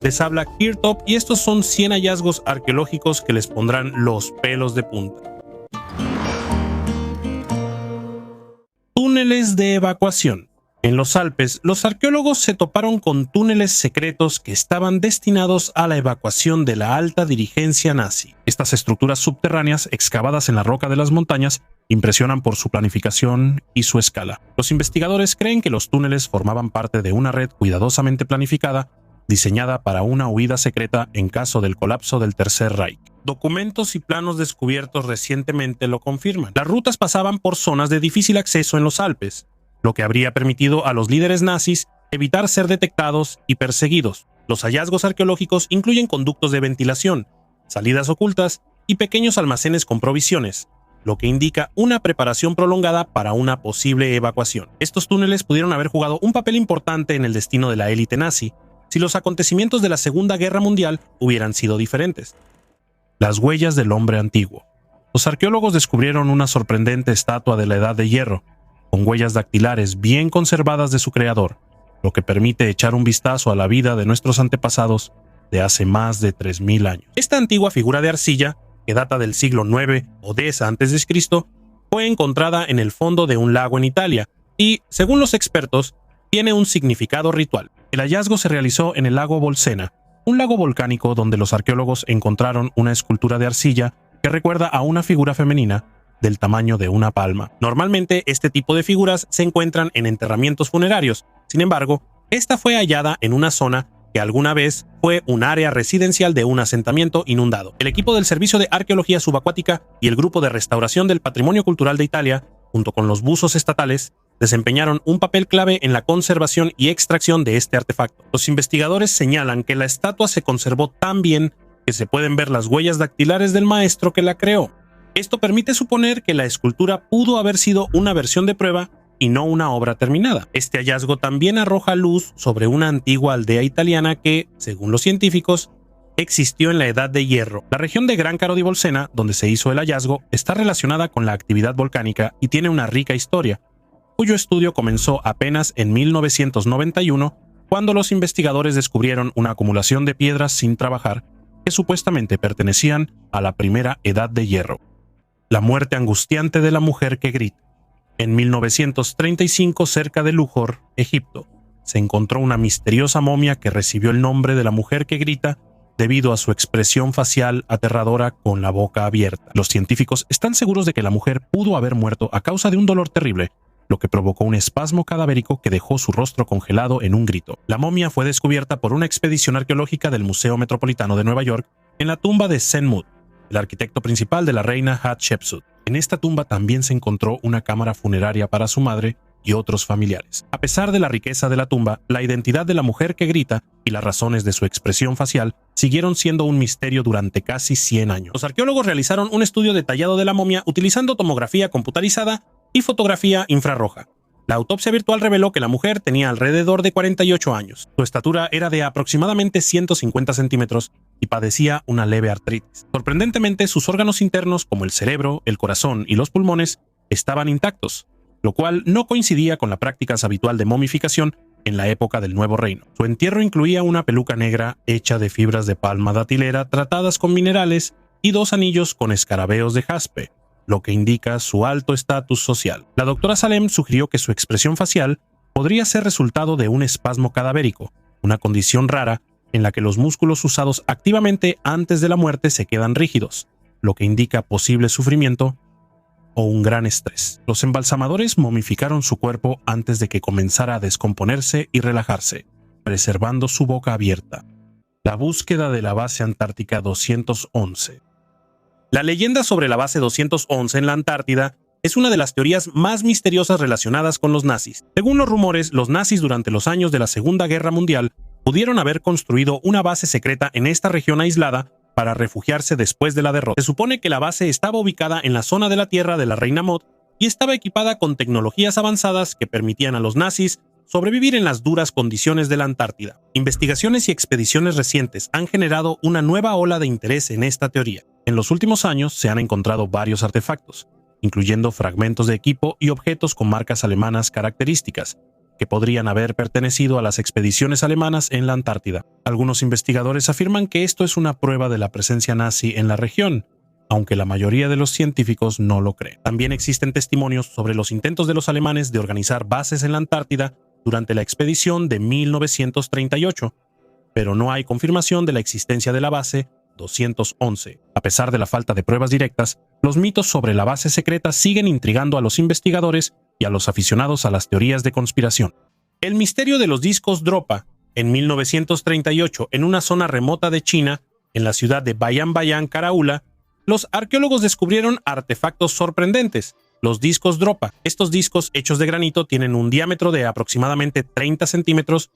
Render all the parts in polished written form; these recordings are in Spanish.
Les habla Kirtop y estos son 100 hallazgos arqueológicos que les pondrán los pelos de punta. Túneles de evacuación. En los Alpes, los arqueólogos se toparon con túneles secretos que estaban destinados a la evacuación de la alta dirigencia nazi. Estas estructuras subterráneas, excavadas en la roca de las montañas, impresionan por su planificación y su escala. Los investigadores creen que los túneles formaban parte de una red cuidadosamente planificada, diseñada para una huida secreta en caso del colapso del Tercer Reich. Documentos y planos descubiertos recientemente lo confirman. Las rutas pasaban por zonas de difícil acceso en los Alpes, lo que habría permitido a los líderes nazis evitar ser detectados y perseguidos. Los hallazgos arqueológicos incluyen conductos de ventilación, salidas ocultas y pequeños almacenes con provisiones, lo que indica una preparación prolongada para una posible evacuación. Estos túneles pudieron haber jugado un papel importante en el destino de la élite nazi si los acontecimientos de la Segunda Guerra Mundial hubieran sido diferentes. Las huellas del hombre antiguo. Los arqueólogos descubrieron una sorprendente estatua de la Edad de Hierro, con huellas dactilares bien conservadas de su creador, lo que permite echar un vistazo a la vida de nuestros antepasados de hace más de 3000 años. Esta antigua figura de arcilla, que data del siglo IX o X a.C., fue encontrada en el fondo de un lago en Italia y, según los expertos, tiene un significado ritual. El hallazgo se realizó en el lago Bolsena, un lago volcánico donde los arqueólogos encontraron una escultura de arcilla que recuerda a una figura femenina del tamaño de una palma. Normalmente este tipo de figuras se encuentran en enterramientos funerarios. Sin embargo, esta fue hallada en una zona que alguna vez fue un área residencial de un asentamiento inundado. El equipo del Servicio de Arqueología Subacuática y el Grupo de Restauración del Patrimonio Cultural de Italia, junto con los buzos estatales, desempeñaron un papel clave en la conservación y extracción de este artefacto. Los investigadores señalan que la estatua se conservó tan bien que se pueden ver las huellas dactilares del maestro que la creó. Esto permite suponer que la escultura pudo haber sido una versión de prueba y no una obra terminada. Este hallazgo también arroja luz sobre una antigua aldea italiana que, según los científicos, existió en la Edad de Hierro. La región de Gran Caro di Bolsena, donde se hizo el hallazgo, está relacionada con la actividad volcánica y tiene una rica historia, cuyo estudio comenzó apenas en 1991, cuando los investigadores descubrieron una acumulación de piedras sin trabajar que supuestamente pertenecían a la primera Edad de Hierro. La muerte angustiante de la mujer que grita. En 1935, cerca de Luxor, Egipto, se encontró una misteriosa momia que recibió el nombre de la mujer que grita debido a su expresión facial aterradora con la boca abierta. Los científicos están seguros de que la mujer pudo haber muerto a causa de un dolor terrible, lo que provocó un espasmo cadavérico que dejó su rostro congelado en un grito. La momia fue descubierta por una expedición arqueológica del Museo Metropolitano de Nueva York en la tumba de Sen-Mut, el arquitecto principal de la reina Hatshepsut. En esta tumba también se encontró una cámara funeraria para su madre y otros familiares. A pesar de la riqueza de la tumba, la identidad de la mujer que grita y las razones de su expresión facial siguieron siendo un misterio durante casi 100 años. Los arqueólogos realizaron un estudio detallado de la momia utilizando tomografía computarizada y fotografía infrarroja. La autopsia virtual reveló que la mujer tenía alrededor de 48 años. Su estatura era de aproximadamente 150 centímetros y padecía una leve artritis. Sorprendentemente, sus órganos internos, como el cerebro, el corazón y los pulmones, estaban intactos, lo cual no coincidía con la práctica habitual de momificación en la época del Nuevo Reino. Su entierro incluía una peluca negra hecha de fibras de palma datilera tratadas con minerales y 2 anillos con escarabeos de jaspe, lo que indica su alto estatus social. La doctora Salem sugirió que su expresión facial podría ser resultado de un espasmo cadavérico, una condición rara en la que los músculos usados activamente antes de la muerte se quedan rígidos, lo que indica posible sufrimiento o un gran estrés. Los embalsamadores momificaron su cuerpo antes de que comenzara a descomponerse y relajarse, preservando su boca abierta. La búsqueda de la base antártica 211. La leyenda sobre la base 211 en la Antártida es una de las teorías más misteriosas relacionadas con los nazis. Según los rumores, los nazis durante los años de la Segunda Guerra Mundial pudieron haber construido una base secreta en esta región aislada para refugiarse después de la derrota. Se supone que la base estaba ubicada en la zona de la Tierra de la Reina Maud y estaba equipada con tecnologías avanzadas que permitían a los nazis sobrevivir en las duras condiciones de la Antártida. Investigaciones y expediciones recientes han generado una nueva ola de interés en esta teoría. En los últimos años se han encontrado varios artefactos, incluyendo fragmentos de equipo y objetos con marcas alemanas características, que podrían haber pertenecido a las expediciones alemanas en la Antártida. Algunos investigadores afirman que esto es una prueba de la presencia nazi en la región, aunque la mayoría de los científicos no lo creen. También existen testimonios sobre los intentos de los alemanes de organizar bases en la Antártida durante la expedición de 1938, pero no hay confirmación de la existencia de la base 211. A pesar de la falta de pruebas directas, los mitos sobre la base secreta siguen intrigando a los investigadores y a los aficionados a las teorías de conspiración. El misterio de los discos Dropa. En 1938, en una zona remota de China, en la ciudad de Bayan Bayan, Karaula, los arqueólogos descubrieron artefactos sorprendentes, los discos Dropa. Estos discos hechos de granito tienen un diámetro de aproximadamente 30 centímetros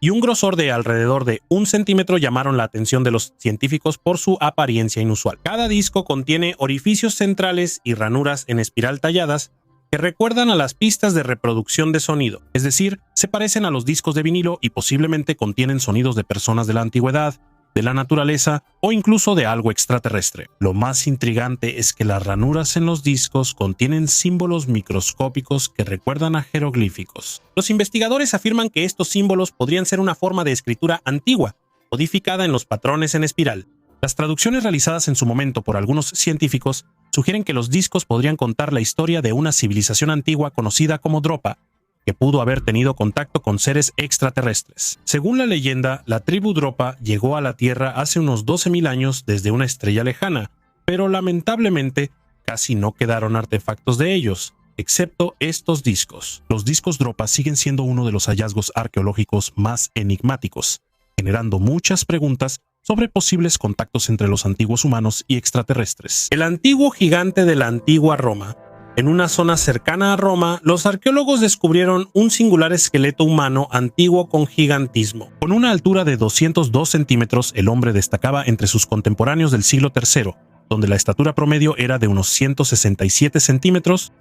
y un grosor de alrededor de 1 centímetro. Llamaron la atención de los científicos por su apariencia inusual. Cada disco contiene orificios centrales y ranuras en espiral talladas que recuerdan a las pistas de reproducción de sonido, es decir, se parecen a los discos de vinilo y posiblemente contienen sonidos de personas de la antigüedad, de la naturaleza o incluso de algo extraterrestre. Lo más intrigante es que las ranuras en los discos contienen símbolos microscópicos que recuerdan a jeroglíficos. Los investigadores afirman que estos símbolos podrían ser una forma de escritura antigua, codificada en los patrones en espiral. Las traducciones realizadas en su momento por algunos científicos sugieren que los discos podrían contar la historia de una civilización antigua conocida como Dropa, que pudo haber tenido contacto con seres extraterrestres. Según la leyenda, la tribu Dropa llegó a la Tierra hace unos 12.000 años desde una estrella lejana, pero lamentablemente casi no quedaron artefactos de ellos, excepto estos discos. Los discos Dropa siguen siendo uno de los hallazgos arqueológicos más enigmáticos, generando muchas preguntas sobre posibles contactos entre los antiguos humanos y extraterrestres. El antiguo gigante de la antigua Roma. En una zona cercana a Roma, los arqueólogos descubrieron un singular esqueleto humano antiguo con gigantismo. Con una altura de 202 centímetros, el hombre destacaba entre sus contemporáneos del siglo III, donde la estatura promedio era de unos 167 centímetros.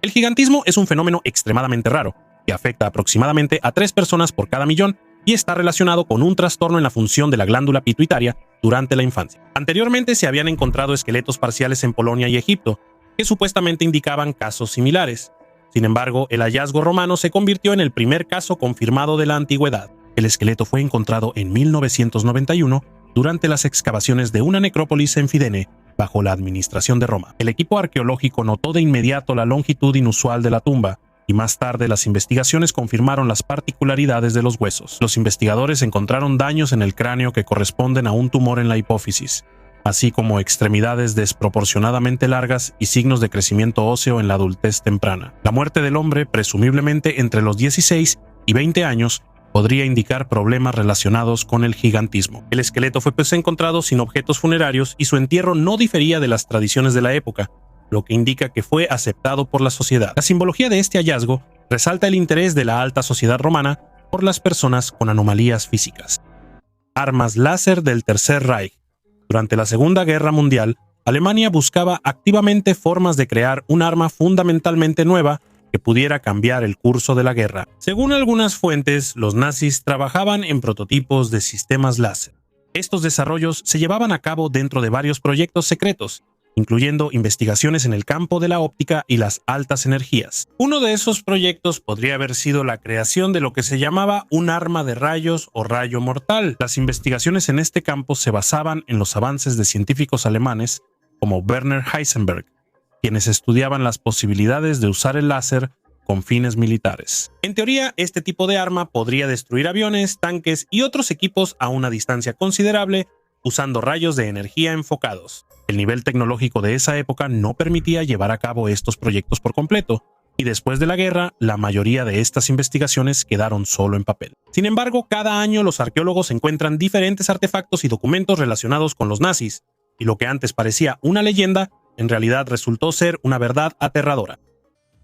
El gigantismo es un fenómeno extremadamente raro, que afecta aproximadamente a 3 personas por cada millón y está relacionado con un trastorno en la función de la glándula pituitaria durante la infancia. Anteriormente se habían encontrado esqueletos parciales en Polonia y Egipto, que supuestamente indicaban casos similares. Sin embargo, el hallazgo romano se convirtió en el primer caso confirmado de la antigüedad. El esqueleto fue encontrado en 1991 durante las excavaciones de una necrópolis en Fidene, bajo la administración de Roma. El equipo arqueológico notó de inmediato la longitud inusual de la tumba, y más tarde las investigaciones confirmaron las particularidades de los huesos. Los investigadores encontraron daños en el cráneo que corresponden a un tumor en la hipófisis, así como extremidades desproporcionadamente largas y signos de crecimiento óseo en la adultez temprana. La muerte del hombre, presumiblemente entre los 16 y 20 años, podría indicar problemas relacionados con el gigantismo. El esqueleto fue encontrado sin objetos funerarios y su entierro no difería de las tradiciones de la época, lo que indica que fue aceptado por la sociedad. La simbología de este hallazgo resalta el interés de la alta sociedad romana por las personas con anomalías físicas. Armas láser del Tercer Reich. Durante la Segunda Guerra Mundial, Alemania buscaba activamente formas de crear un arma fundamentalmente nueva que pudiera cambiar el curso de la guerra. Según algunas fuentes, los nazis trabajaban en prototipos de sistemas láser. Estos desarrollos se llevaban a cabo dentro de varios proyectos secretos, incluyendo investigaciones en el campo de la óptica y las altas energías. Uno de esos proyectos podría haber sido la creación de lo que se llamaba un arma de rayos o rayo mortal. Las investigaciones en este campo se basaban en los avances de científicos alemanes como Werner Heisenberg, quienes estudiaban las posibilidades de usar el láser con fines militares. En teoría, este tipo de arma podría destruir aviones, tanques y otros equipos a una distancia considerable usando rayos de energía enfocados. El nivel tecnológico de esa época no permitía llevar a cabo estos proyectos por completo, y después de la guerra, la mayoría de estas investigaciones quedaron solo en papel. Sin embargo, cada año los arqueólogos encuentran diferentes artefactos y documentos relacionados con los nazis, y lo que antes parecía una leyenda, en realidad resultó ser una verdad aterradora.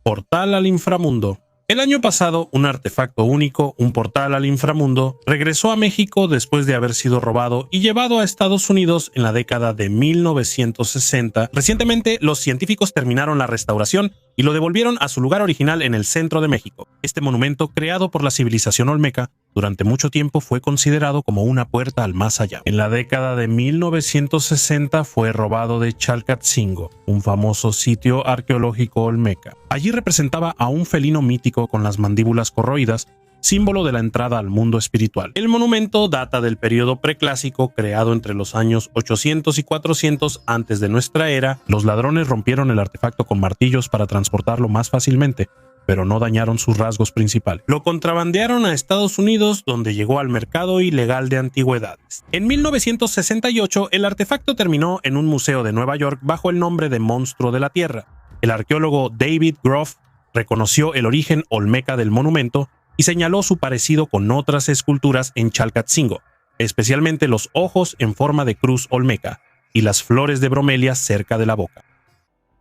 Portal al inframundo. El año pasado, un artefacto único, un portal al inframundo, regresó a México después de haber sido robado y llevado a Estados Unidos en la década de 1960. Recientemente, los científicos terminaron la restauración y lo devolvieron a su lugar original en el centro de México. Este monumento, creado por la civilización olmeca, durante mucho tiempo fue considerado como una puerta al más allá. En la década de 1960 fue robado de Chalcatzingo, un famoso sitio arqueológico olmeca. Allí representaba a un felino mítico con las mandíbulas corroídas, símbolo de la entrada al mundo espiritual. El monumento data del periodo preclásico, creado entre los años 800 y 400 antes de nuestra era. Los ladrones rompieron el artefacto con martillos para transportarlo más fácilmente, pero no dañaron sus rasgos principales. Lo contrabandearon a Estados Unidos, donde llegó al mercado ilegal de antigüedades. En 1968, el artefacto terminó en un museo de Nueva York bajo el nombre de Monstruo de la Tierra. El arqueólogo David Groff reconoció el origen olmeca del monumento y señaló su parecido con otras esculturas en Chalcatzingo, especialmente los ojos en forma de cruz olmeca y las flores de bromelia cerca de la boca.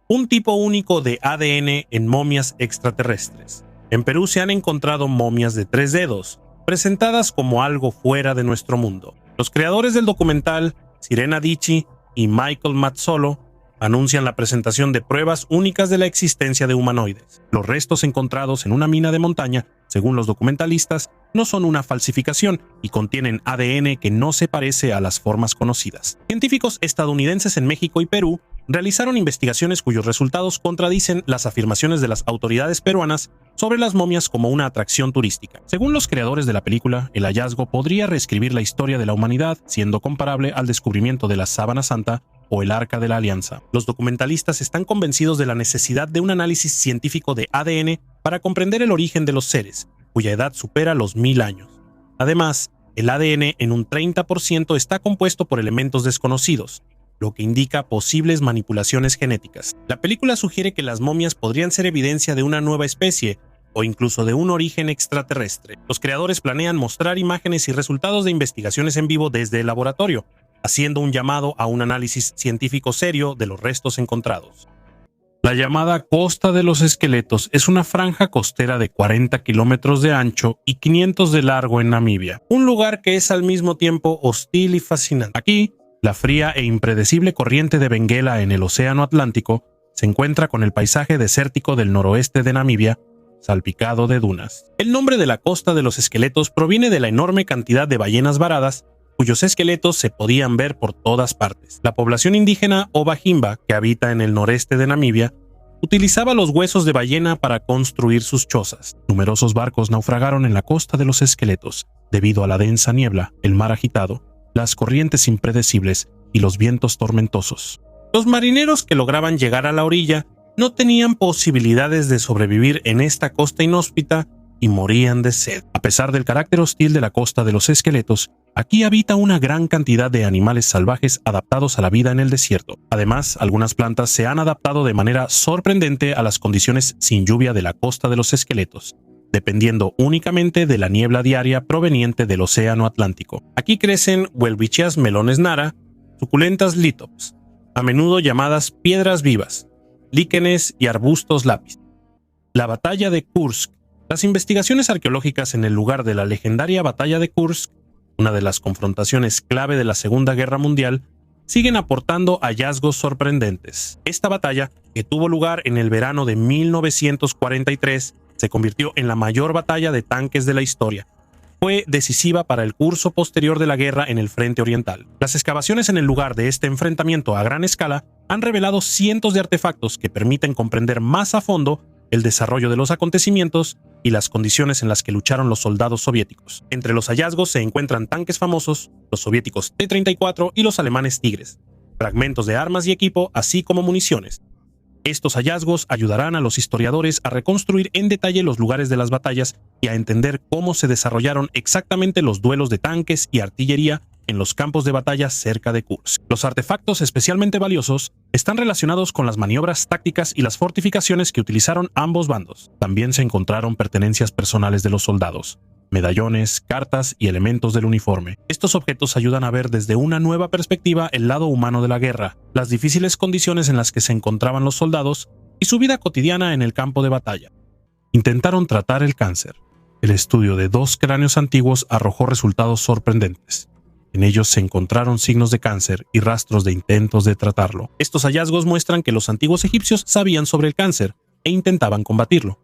Un tipo único de ADN en momias extraterrestres. En Perú se han encontrado momias de 3 dedos, presentadas como algo fuera de nuestro mundo. Los creadores del documental, Sirena Dichi y Michael Mazzolo, anuncian la presentación de pruebas únicas de la existencia de humanoides. Los restos encontrados en una mina de montaña, según los documentalistas, no son una falsificación y contienen ADN que no se parece a las formas conocidas. Científicos estadounidenses en México y Perú realizaron investigaciones cuyos resultados contradicen las afirmaciones de las autoridades peruanas sobre las momias como una atracción turística. Según los creadores de la película, el hallazgo podría reescribir la historia de la humanidad, siendo comparable al descubrimiento de la Sábana Santa o el Arca de la Alianza. Los documentalistas están convencidos de la necesidad de un análisis científico de ADN para comprender el origen de los seres, cuya edad supera los 1000 años. Además, el ADN en un 30% está compuesto por elementos desconocidos, lo que indica posibles manipulaciones genéticas. La película sugiere que las momias podrían ser evidencia de una nueva especie o incluso de un origen extraterrestre. Los creadores planean mostrar imágenes y resultados de investigaciones en vivo desde el laboratorio, haciendo un llamado a un análisis científico serio de los restos encontrados. La llamada Costa de los Esqueletos es una franja costera de 40 kilómetros de ancho y 500 de largo en Namibia, un lugar que es al mismo tiempo hostil y fascinante. Aquí, la fría e impredecible corriente de Benguela en el Océano Atlántico se encuentra con el paisaje desértico del noroeste de Namibia, salpicado de dunas. El nombre de la Costa de los Esqueletos proviene de la enorme cantidad de ballenas varadas, cuyos esqueletos se podían ver por todas partes. La población indígena Ovajimba, que habita en el noreste de Namibia, utilizaba los huesos de ballena para construir sus chozas. Numerosos barcos naufragaron en la Costa de los Esqueletos debido a la densa niebla, el mar agitado, las corrientes impredecibles y los vientos tormentosos. Los marineros que lograban llegar a la orilla no tenían posibilidades de sobrevivir en esta costa inhóspita y morían de sed. A pesar del carácter hostil de la Costa de los Esqueletos, aquí habita una gran cantidad de animales salvajes adaptados a la vida en el desierto. Además, algunas plantas se han adaptado de manera sorprendente a las condiciones sin lluvia de la Costa de los Esqueletos, dependiendo únicamente de la niebla diaria proveniente del Océano Atlántico. Aquí crecen Welwitschia melones nara, suculentas litops, a menudo llamadas piedras vivas, líquenes y arbustos lápiz. La batalla de Kursk. Las investigaciones arqueológicas en el lugar de la legendaria batalla de Kursk, una de las confrontaciones clave de la Segunda Guerra Mundial, siguen aportando hallazgos sorprendentes. Esta batalla, que tuvo lugar en el verano de 1943, se convirtió en la mayor batalla de tanques de la historia. Fue decisiva para el curso posterior de la guerra en el frente oriental. Las excavaciones en el lugar de este enfrentamiento a gran escala han revelado cientos de artefactos que permiten comprender más a fondo el desarrollo de los acontecimientos y las condiciones en las que lucharon los soldados soviéticos. Entre los hallazgos se encuentran tanques famosos, los soviéticos T-34 y los alemanes Tigres, fragmentos de armas y equipo, así como municiones. Estos hallazgos ayudarán a los historiadores a reconstruir en detalle los lugares de las batallas y a entender cómo se desarrollaron exactamente los duelos de tanques y artillería en los campos de batalla cerca de Kursk. Los artefactos especialmente valiosos están relacionados con las maniobras tácticas y las fortificaciones que utilizaron ambos bandos. También se encontraron pertenencias personales de los soldados, medallones, cartas y elementos del uniforme. Estos objetos ayudan a ver desde una nueva perspectiva el lado humano de la guerra, las difíciles condiciones en las que se encontraban los soldados y su vida cotidiana en el campo de batalla. Intentaron tratar el cáncer. El estudio de 2 cráneos antiguos arrojó resultados sorprendentes. En ellos se encontraron signos de cáncer y rastros de intentos de tratarlo. Estos hallazgos muestran que los antiguos egipcios sabían sobre el cáncer, e intentaban combatirlo.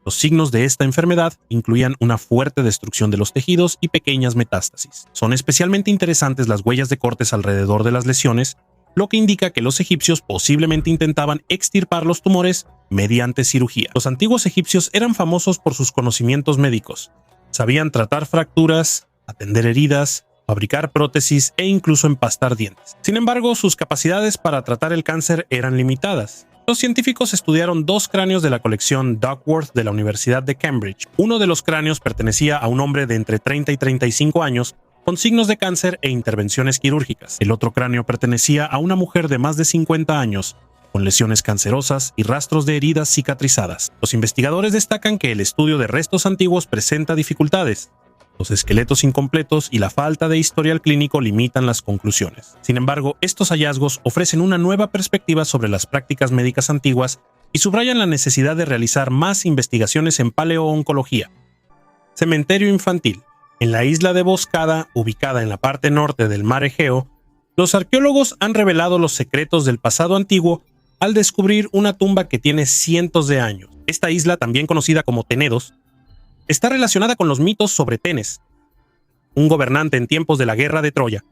Los signos de esta enfermedad incluían una fuerte destrucción de los tejidos y pequeñas metástasis. Son especialmente interesantes las huellas de cortes alrededor de las lesiones, lo que indica que los egipcios posiblemente intentaban extirpar los tumores mediante cirugía. Los antiguos egipcios eran famosos por sus conocimientos médicos. Sabían tratar fracturas, atender heridas, fabricar prótesis e incluso empastar dientes. Sin embargo, sus capacidades para tratar el cáncer eran limitadas. Los científicos estudiaron 2 cráneos de la colección Duckworth de la Universidad de Cambridge. Uno de los cráneos pertenecía a un hombre de entre 30 y 35 años con signos de cáncer e intervenciones quirúrgicas. El otro cráneo pertenecía a una mujer de más de 50 años, con lesiones cancerosas y rastros de heridas cicatrizadas. Los investigadores destacan que el estudio de restos antiguos presenta dificultades. Los esqueletos incompletos y la falta de historial clínico limitan las conclusiones. Sin embargo, estos hallazgos ofrecen una nueva perspectiva sobre las prácticas médicas antiguas y subrayan la necesidad de realizar más investigaciones en paleooncología. Cementerio infantil. En la isla de Boscada, ubicada en la parte norte del mar Egeo, los arqueólogos han revelado los secretos del pasado antiguo al descubrir una tumba que tiene cientos de años. Esta isla, también conocida como Tenedos, está relacionada con los mitos sobre Tenes, un gobernante en tiempos de la guerra de Troya,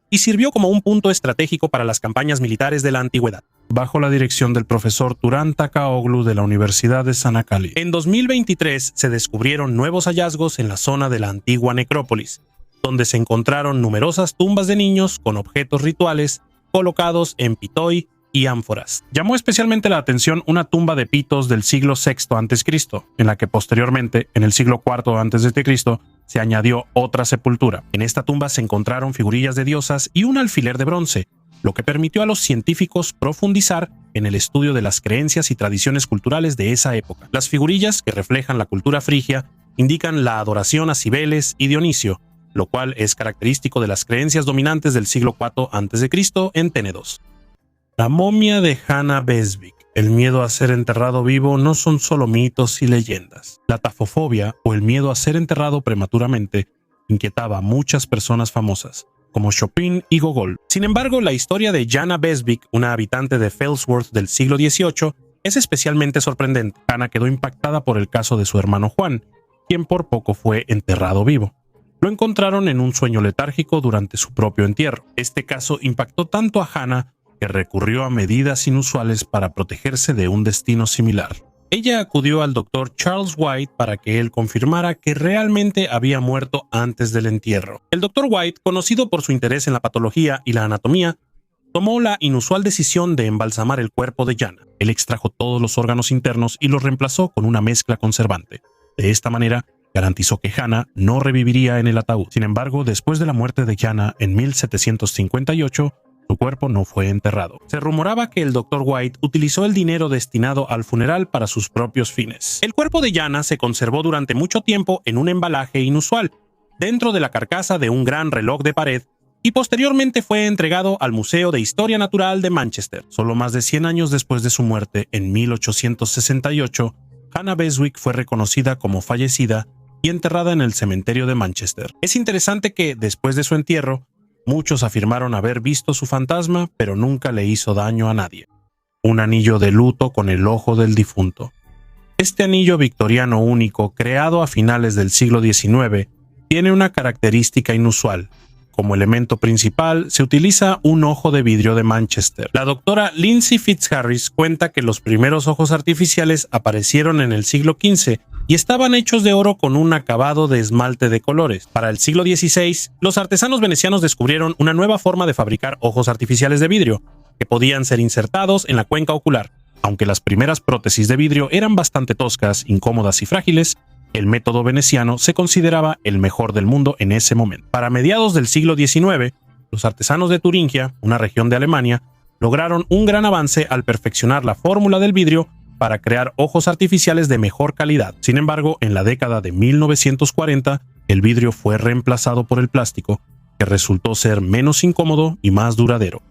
y sirvió como un punto estratégico para las campañas militares de la antigüedad. Bajo la dirección del profesor Turan Takaoglu de la Universidad de Çanakkale. En 2023 se descubrieron nuevos hallazgos en la zona de la antigua necrópolis, donde se encontraron numerosas tumbas de niños con objetos rituales colocados en pitoi y ánforas. Llamó especialmente la atención una tumba de pitos del siglo VI a.C., en la que posteriormente, en el siglo IV a.C., se añadió otra sepultura. En esta tumba se encontraron figurillas de diosas y un alfiler de bronce, lo que permitió a los científicos profundizar en el estudio de las creencias y tradiciones culturales de esa época. Las figurillas, que reflejan la cultura frigia, indican la adoración a Cibeles y Dionisio, lo cual es característico de las creencias dominantes del siglo IV a.C. en Tenedos. La momia de Hannah Beswick. El miedo a ser enterrado vivo no son solo mitos y leyendas. La tafofobia, o el miedo a ser enterrado prematuramente, inquietaba a muchas personas famosas, como Chopin y Gogol. Sin embargo, la historia de Jana Beswick, una habitante de Fellsworth del siglo XVIII, es especialmente sorprendente. Hannah quedó impactada por el caso de su hermano Juan, quien por poco fue enterrado vivo. Lo encontraron en un sueño letárgico durante su propio entierro. Este caso impactó tanto a Hannah que recurrió a medidas inusuales para protegerse de un destino similar. Ella acudió al doctor Charles White para que él confirmara que realmente había muerto antes del entierro. El doctor White, conocido por su interés en la patología y la anatomía, tomó la inusual decisión de embalsamar el cuerpo de Jana. Él extrajo todos los órganos internos y los reemplazó con una mezcla conservante. De esta manera, garantizó que Hannah no reviviría en el ataúd. Sin embargo, después de la muerte de Jana en 1758, su cuerpo no fue enterrado. Se rumoraba que el Dr. White utilizó el dinero destinado al funeral para sus propios fines. El cuerpo de Jana se conservó durante mucho tiempo en un embalaje inusual, dentro de la carcasa de un gran reloj de pared, y posteriormente fue entregado al Museo de Historia Natural de Manchester. Solo más de 100 años después de su muerte, en 1868, Hannah Beswick fue reconocida como fallecida y enterrada en el cementerio de Manchester. Es interesante que, después de su entierro, muchos afirmaron haber visto su fantasma, pero nunca le hizo daño a nadie. Un anillo de luto con el ojo del difunto. Este anillo victoriano único, creado a finales del siglo XIX, tiene una característica inusual. Como elemento principal, se utiliza un ojo de vidrio de Manchester. La doctora Lindsay Fitzharris cuenta que los primeros ojos artificiales aparecieron en el siglo XV y estaban hechos de oro con un acabado de esmalte de colores. Para el siglo XVI, los artesanos venecianos descubrieron una nueva forma de fabricar ojos artificiales de vidrio, que podían ser insertados en la cuenca ocular. Aunque las primeras prótesis de vidrio eran bastante toscas, incómodas y frágiles, el método veneciano se consideraba el mejor del mundo en ese momento. Para mediados del siglo XIX, los artesanos de Turingia, una región de Alemania, lograron un gran avance al perfeccionar la fórmula del vidrio para crear ojos artificiales de mejor calidad. Sin embargo, en la década de 1940, el vidrio fue reemplazado por el plástico, que resultó ser menos incómodo y más duradero.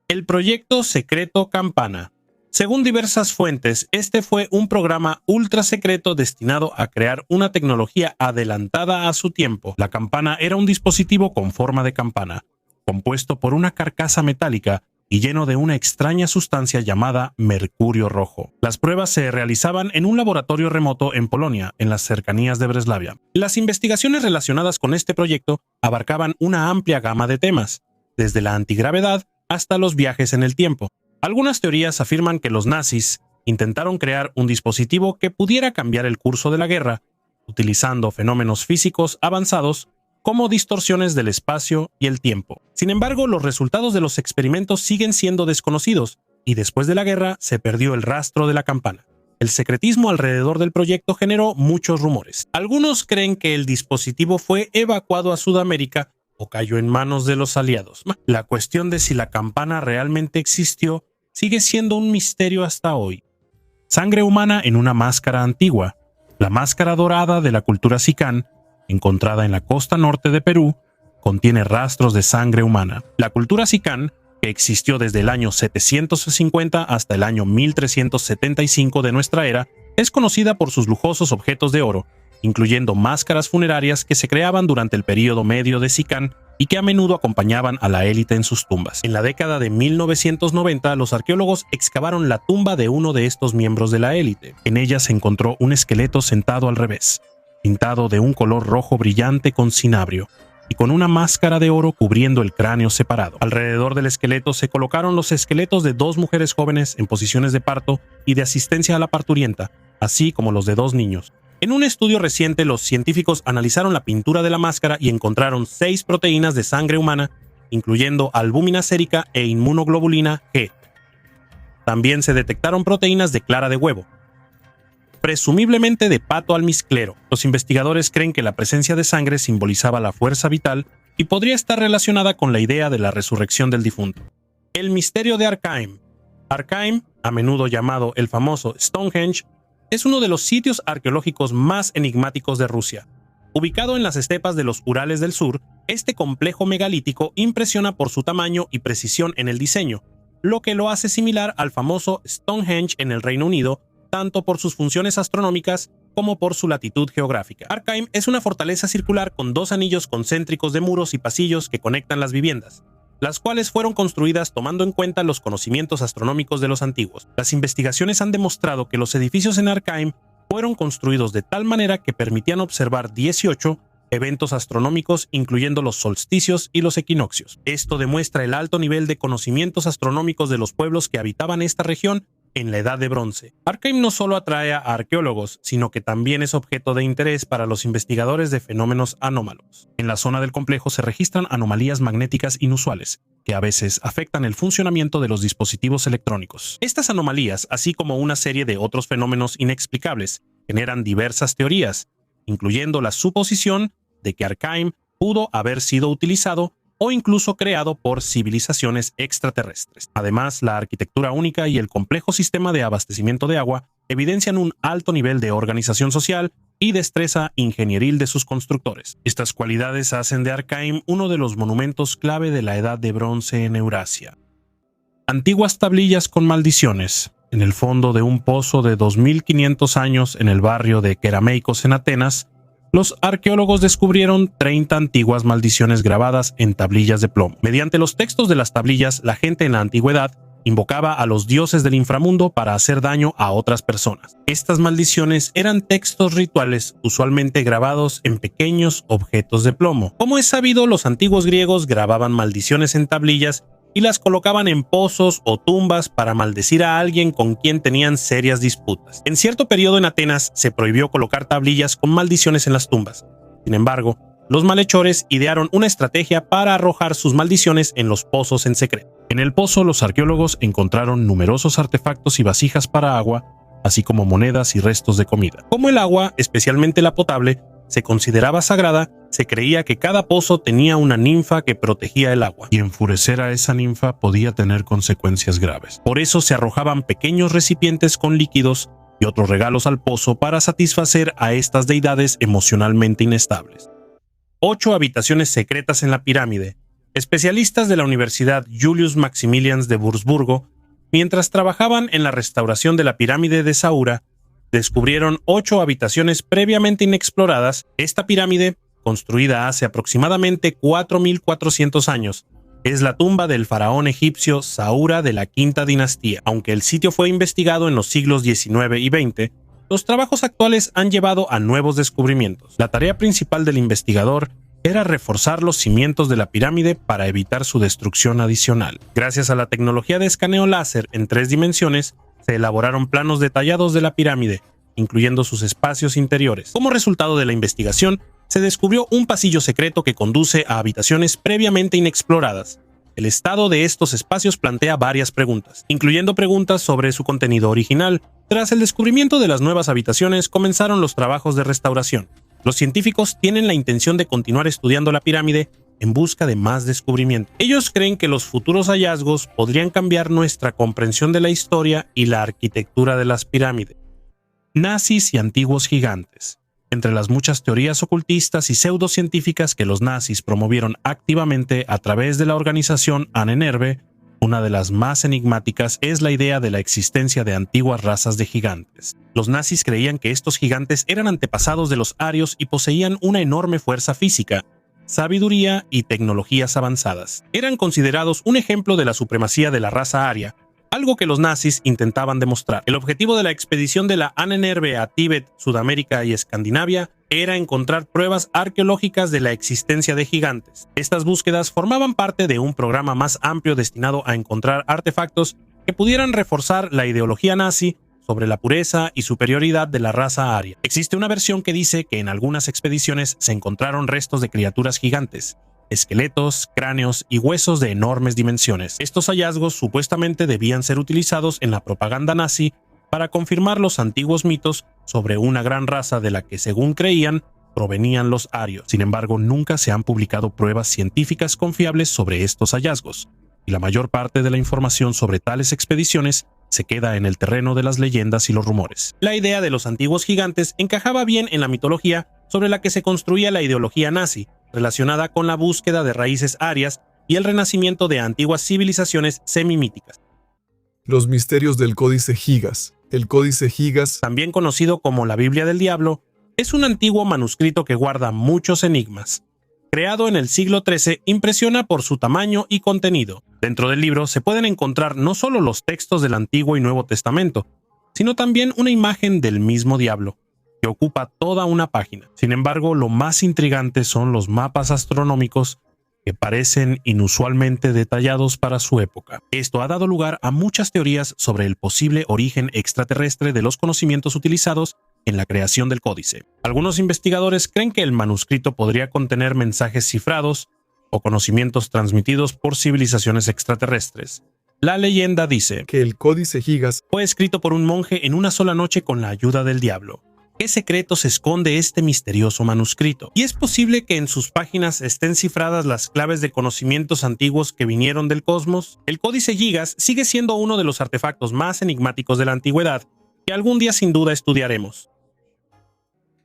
El proyecto secreto Campana. Según diversas fuentes, este fue un programa ultra secreto destinado a crear una tecnología adelantada a su tiempo. La campana era un dispositivo con forma de campana, compuesto por una carcasa metálica y lleno de una extraña sustancia llamada mercurio rojo. Las pruebas se realizaban en un laboratorio remoto en Polonia, en las cercanías de Breslavia. Las investigaciones relacionadas con este proyecto abarcaban una amplia gama de temas, desde la antigravedad hasta los viajes en el tiempo. Algunas teorías afirman que los nazis intentaron crear un dispositivo que pudiera cambiar el curso de la guerra, utilizando fenómenos físicos avanzados como distorsiones del espacio y el tiempo. Sin embargo, los resultados de los experimentos siguen siendo desconocidos, y después de la guerra se perdió el rastro de la campana. El secretismo alrededor del proyecto generó muchos rumores. Algunos creen que el dispositivo fue evacuado a Sudamérica o cayó en manos de los aliados. La cuestión de si la campana realmente existió sigue siendo un misterio hasta hoy. Sangre humana en una máscara antigua. La máscara dorada de la cultura Xikán, encontrada en la costa norte de Perú, contiene rastros de sangre humana. La cultura Xikán, que existió desde el año 750 hasta el año 1375 de nuestra era, es conocida por sus lujosos objetos de oro, incluyendo máscaras funerarias que se creaban durante el período medio de Xikán y que a menudo acompañaban a la élite en sus tumbas. En la década de 1990, los arqueólogos excavaron la tumba de uno de estos miembros de la élite. En ella se encontró un esqueleto sentado al revés, pintado de un color rojo brillante con cinabrio, y con una máscara de oro cubriendo el cráneo separado. Alrededor del esqueleto se colocaron los esqueletos de dos mujeres jóvenes en posiciones de parto y de asistencia a la parturienta, así como los de dos niños. En un estudio reciente, los científicos analizaron la pintura de la máscara y encontraron 6 proteínas de sangre humana, incluyendo albúmina sérica e inmunoglobulina G. También se detectaron proteínas de clara de huevo, presumiblemente de pato almizclero. Los investigadores creen que la presencia de sangre simbolizaba la fuerza vital y podría estar relacionada con la idea de la resurrección del difunto. El misterio de Arkaim. Arkaim, a menudo llamado el famoso Stonehenge, es uno de los sitios arqueológicos más enigmáticos de Rusia. Ubicado en las estepas de los Urales del Sur, este complejo megalítico impresiona por su tamaño y precisión en el diseño, lo que lo hace similar al famoso Stonehenge en el Reino Unido, tanto por sus funciones astronómicas como por su latitud geográfica. Arkaim es una fortaleza circular con 2 anillos concéntricos de muros y pasillos que conectan las viviendas, las cuales fueron construidas tomando en cuenta los conocimientos astronómicos de los antiguos. Las investigaciones han demostrado que los edificios en Arkaim fueron construidos de tal manera que permitían observar 18 eventos astronómicos, incluyendo los solsticios y los equinoccios. Esto demuestra el alto nivel de conocimientos astronómicos de los pueblos que habitaban esta región en la Edad de Bronce. Arkaim no solo atrae a arqueólogos, sino que también es objeto de interés para los investigadores de fenómenos anómalos. En la zona del complejo se registran anomalías magnéticas inusuales, que a veces afectan el funcionamiento de los dispositivos electrónicos. Estas anomalías, así como una serie de otros fenómenos inexplicables, generan diversas teorías, incluyendo la suposición de que Arkaim pudo haber sido utilizado o incluso creado por civilizaciones extraterrestres. Además, la arquitectura única y el complejo sistema de abastecimiento de agua evidencian un alto nivel de organización social y destreza ingenieril de sus constructores. Estas cualidades hacen de Arkaim uno de los monumentos clave de la Edad de Bronce en Eurasia. Antiguas tablillas con maldiciones. En el fondo de un pozo de 2500 años en el barrio de Kerameikos en Atenas, los arqueólogos descubrieron 30 antiguas maldiciones grabadas en tablillas de plomo. Mediante los textos de las tablillas, la gente en la antigüedad invocaba a los dioses del inframundo para hacer daño a otras personas. Estas maldiciones eran textos rituales, usualmente grabados en pequeños objetos de plomo. Como es sabido, los antiguos griegos grababan maldiciones en tablillas y las colocaban en pozos o tumbas para maldecir a alguien con quien tenían serias disputas. En cierto periodo en Atenas se prohibió colocar tablillas con maldiciones en las tumbas. Sin embargo, los malhechores idearon una estrategia para arrojar sus maldiciones en los pozos en secreto. En el pozo, los arqueólogos encontraron numerosos artefactos y vasijas para agua, así como monedas y restos de comida. Como el agua, especialmente la potable, se consideraba sagrada, se creía que cada pozo tenía una ninfa que protegía el agua, y enfurecer a esa ninfa podía tener consecuencias graves. Por eso se arrojaban pequeños recipientes con líquidos y otros regalos al pozo para satisfacer a estas deidades emocionalmente inestables. 8 habitaciones secretas en la pirámide. Especialistas de la Universidad Julius Maximilians de Wurzburgo, mientras trabajaban en la restauración de la pirámide de Saura, descubrieron 8 habitaciones previamente inexploradas. Esta pirámide, construida hace aproximadamente 4.400 años, es la tumba del faraón egipcio Saura de la quinta dinastía. Aunque el sitio fue investigado en los siglos XIX y XX, los trabajos actuales han llevado a nuevos descubrimientos. La tarea principal del investigador era reforzar los cimientos de la pirámide para evitar su destrucción adicional. Gracias a la tecnología de escaneo láser en 3 dimensiones, se elaboraron planos detallados de la pirámide, incluyendo sus espacios interiores. Como resultado de la investigación, se descubrió un pasillo secreto que conduce a habitaciones previamente inexploradas. El estado de estos espacios plantea varias preguntas, incluyendo preguntas sobre su contenido original. Tras el descubrimiento de las nuevas habitaciones, comenzaron los trabajos de restauración. Los científicos tienen la intención de continuar estudiando la pirámide en busca de más descubrimientos. Ellos creen que los futuros hallazgos podrían cambiar nuestra comprensión de la historia y la arquitectura de las pirámides. Nazis y antiguos gigantes. Entre las muchas teorías ocultistas y pseudocientíficas que los nazis promovieron activamente a través de la organización Ahnenerbe, una de las más enigmáticas es la idea de la existencia de antiguas razas de gigantes. Los nazis creían que estos gigantes eran antepasados de los arios y poseían una enorme fuerza física, sabiduría y tecnologías avanzadas. Eran considerados un ejemplo de la supremacía de la raza aria, algo que los nazis intentaban demostrar. El objetivo de la expedición de la Ahnenerbe a Tíbet, Sudamérica y Escandinavia era encontrar pruebas arqueológicas de la existencia de gigantes. Estas búsquedas formaban parte de un programa más amplio destinado a encontrar artefactos que pudieran reforzar la ideología nazi sobre la pureza y superioridad de la raza aria. Existe una versión que dice que en algunas expediciones se encontraron restos de criaturas gigantes, esqueletos, cráneos y huesos de enormes dimensiones. Estos hallazgos supuestamente debían ser utilizados en la propaganda nazi para confirmar los antiguos mitos sobre una gran raza de la que, según creían, provenían los arios. Sin embargo, nunca se han publicado pruebas científicas confiables sobre estos hallazgos, y la mayor parte de la información sobre tales expediciones se queda en el terreno de las leyendas y los rumores. La idea de los antiguos gigantes encajaba bien en la mitología sobre la que se construía la ideología nazi, relacionada con la búsqueda de raíces arias y el renacimiento de antiguas civilizaciones semimíticas. Los misterios del Códice Gigas. El Códice Gigas, también conocido como la Biblia del Diablo, es un antiguo manuscrito que guarda muchos enigmas. Creado en el siglo XIII, impresiona por su tamaño y contenido. Dentro del libro se pueden encontrar no solo los textos del Antiguo y Nuevo Testamento, sino también una imagen del mismo diablo, que ocupa toda una página. Sin embargo, lo más intrigante son los mapas astronómicos que parecen inusualmente detallados para su época. Esto ha dado lugar a muchas teorías sobre el posible origen extraterrestre de los conocimientos utilizados en la creación del códice. Algunos investigadores creen que el manuscrito podría contener mensajes cifrados o conocimientos transmitidos por civilizaciones extraterrestres. La leyenda dice que el Códice Gigas fue escrito por un monje en una sola noche con la ayuda del diablo. ¿Qué secretos esconde este misterioso manuscrito? ¿Y es posible que en sus páginas estén cifradas las claves de conocimientos antiguos que vinieron del cosmos? El Códice Gigas sigue siendo uno de los artefactos más enigmáticos de la antigüedad, que algún día sin duda estudiaremos.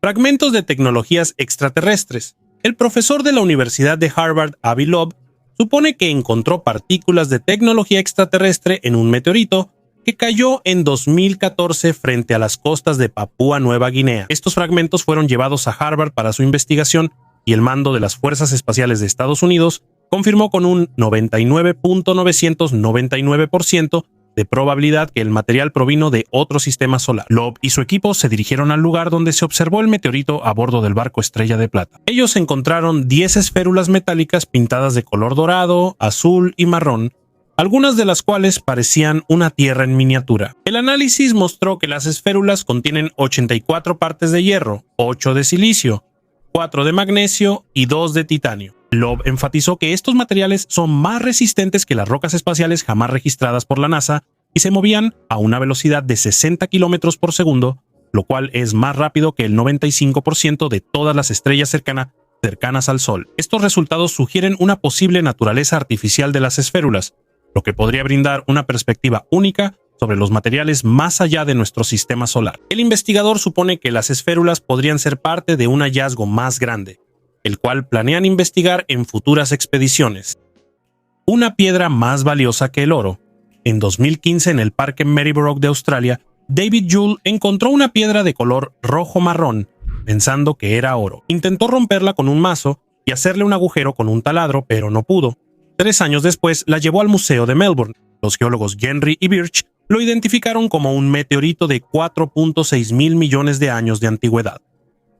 Fragmentos de tecnologías extraterrestres. El profesor de la Universidad de Harvard, Avi Loeb, supone que encontró partículas de tecnología extraterrestre en un meteorito que cayó en 2014 frente a las costas de Papúa Nueva Guinea. Estos fragmentos fueron llevados a Harvard para su investigación y el mando de las Fuerzas Espaciales de Estados Unidos confirmó con un 99.999% de probabilidad que el material provino de otro sistema solar. Loeb y su equipo se dirigieron al lugar donde se observó el meteorito a bordo del barco Estrella de Plata. Ellos encontraron 10 esférulas metálicas pintadas de color dorado, azul y marrón, algunas de las cuales parecían una tierra en miniatura. El análisis mostró que las esférulas contienen 84 partes de hierro, 8 de silicio, 4 de magnesio y 2 de titanio. Loeb enfatizó que estos materiales son más resistentes que las rocas espaciales jamás registradas por la NASA y se movían a una velocidad de 60 km por segundo, lo cual es más rápido que el 95% de todas las estrellas cercanas al Sol. Estos resultados sugieren una posible naturaleza artificial de las esférulas, lo que podría brindar una perspectiva única sobre los materiales más allá de nuestro sistema solar. El investigador supone que las esférulas podrían ser parte de un hallazgo más grande, el cual planean investigar en futuras expediciones. Una piedra más valiosa que el oro. En 2015, en el Parque Maryborough de Australia, David Joule encontró una piedra de color rojo-marrón, pensando que era oro. Intentó romperla con un mazo y hacerle un agujero con un taladro, pero no pudo. 3 años después la llevó al Museo de Melbourne. Los geólogos Henry y Birch lo identificaron como un meteorito de 4.6 mil millones de años de antigüedad.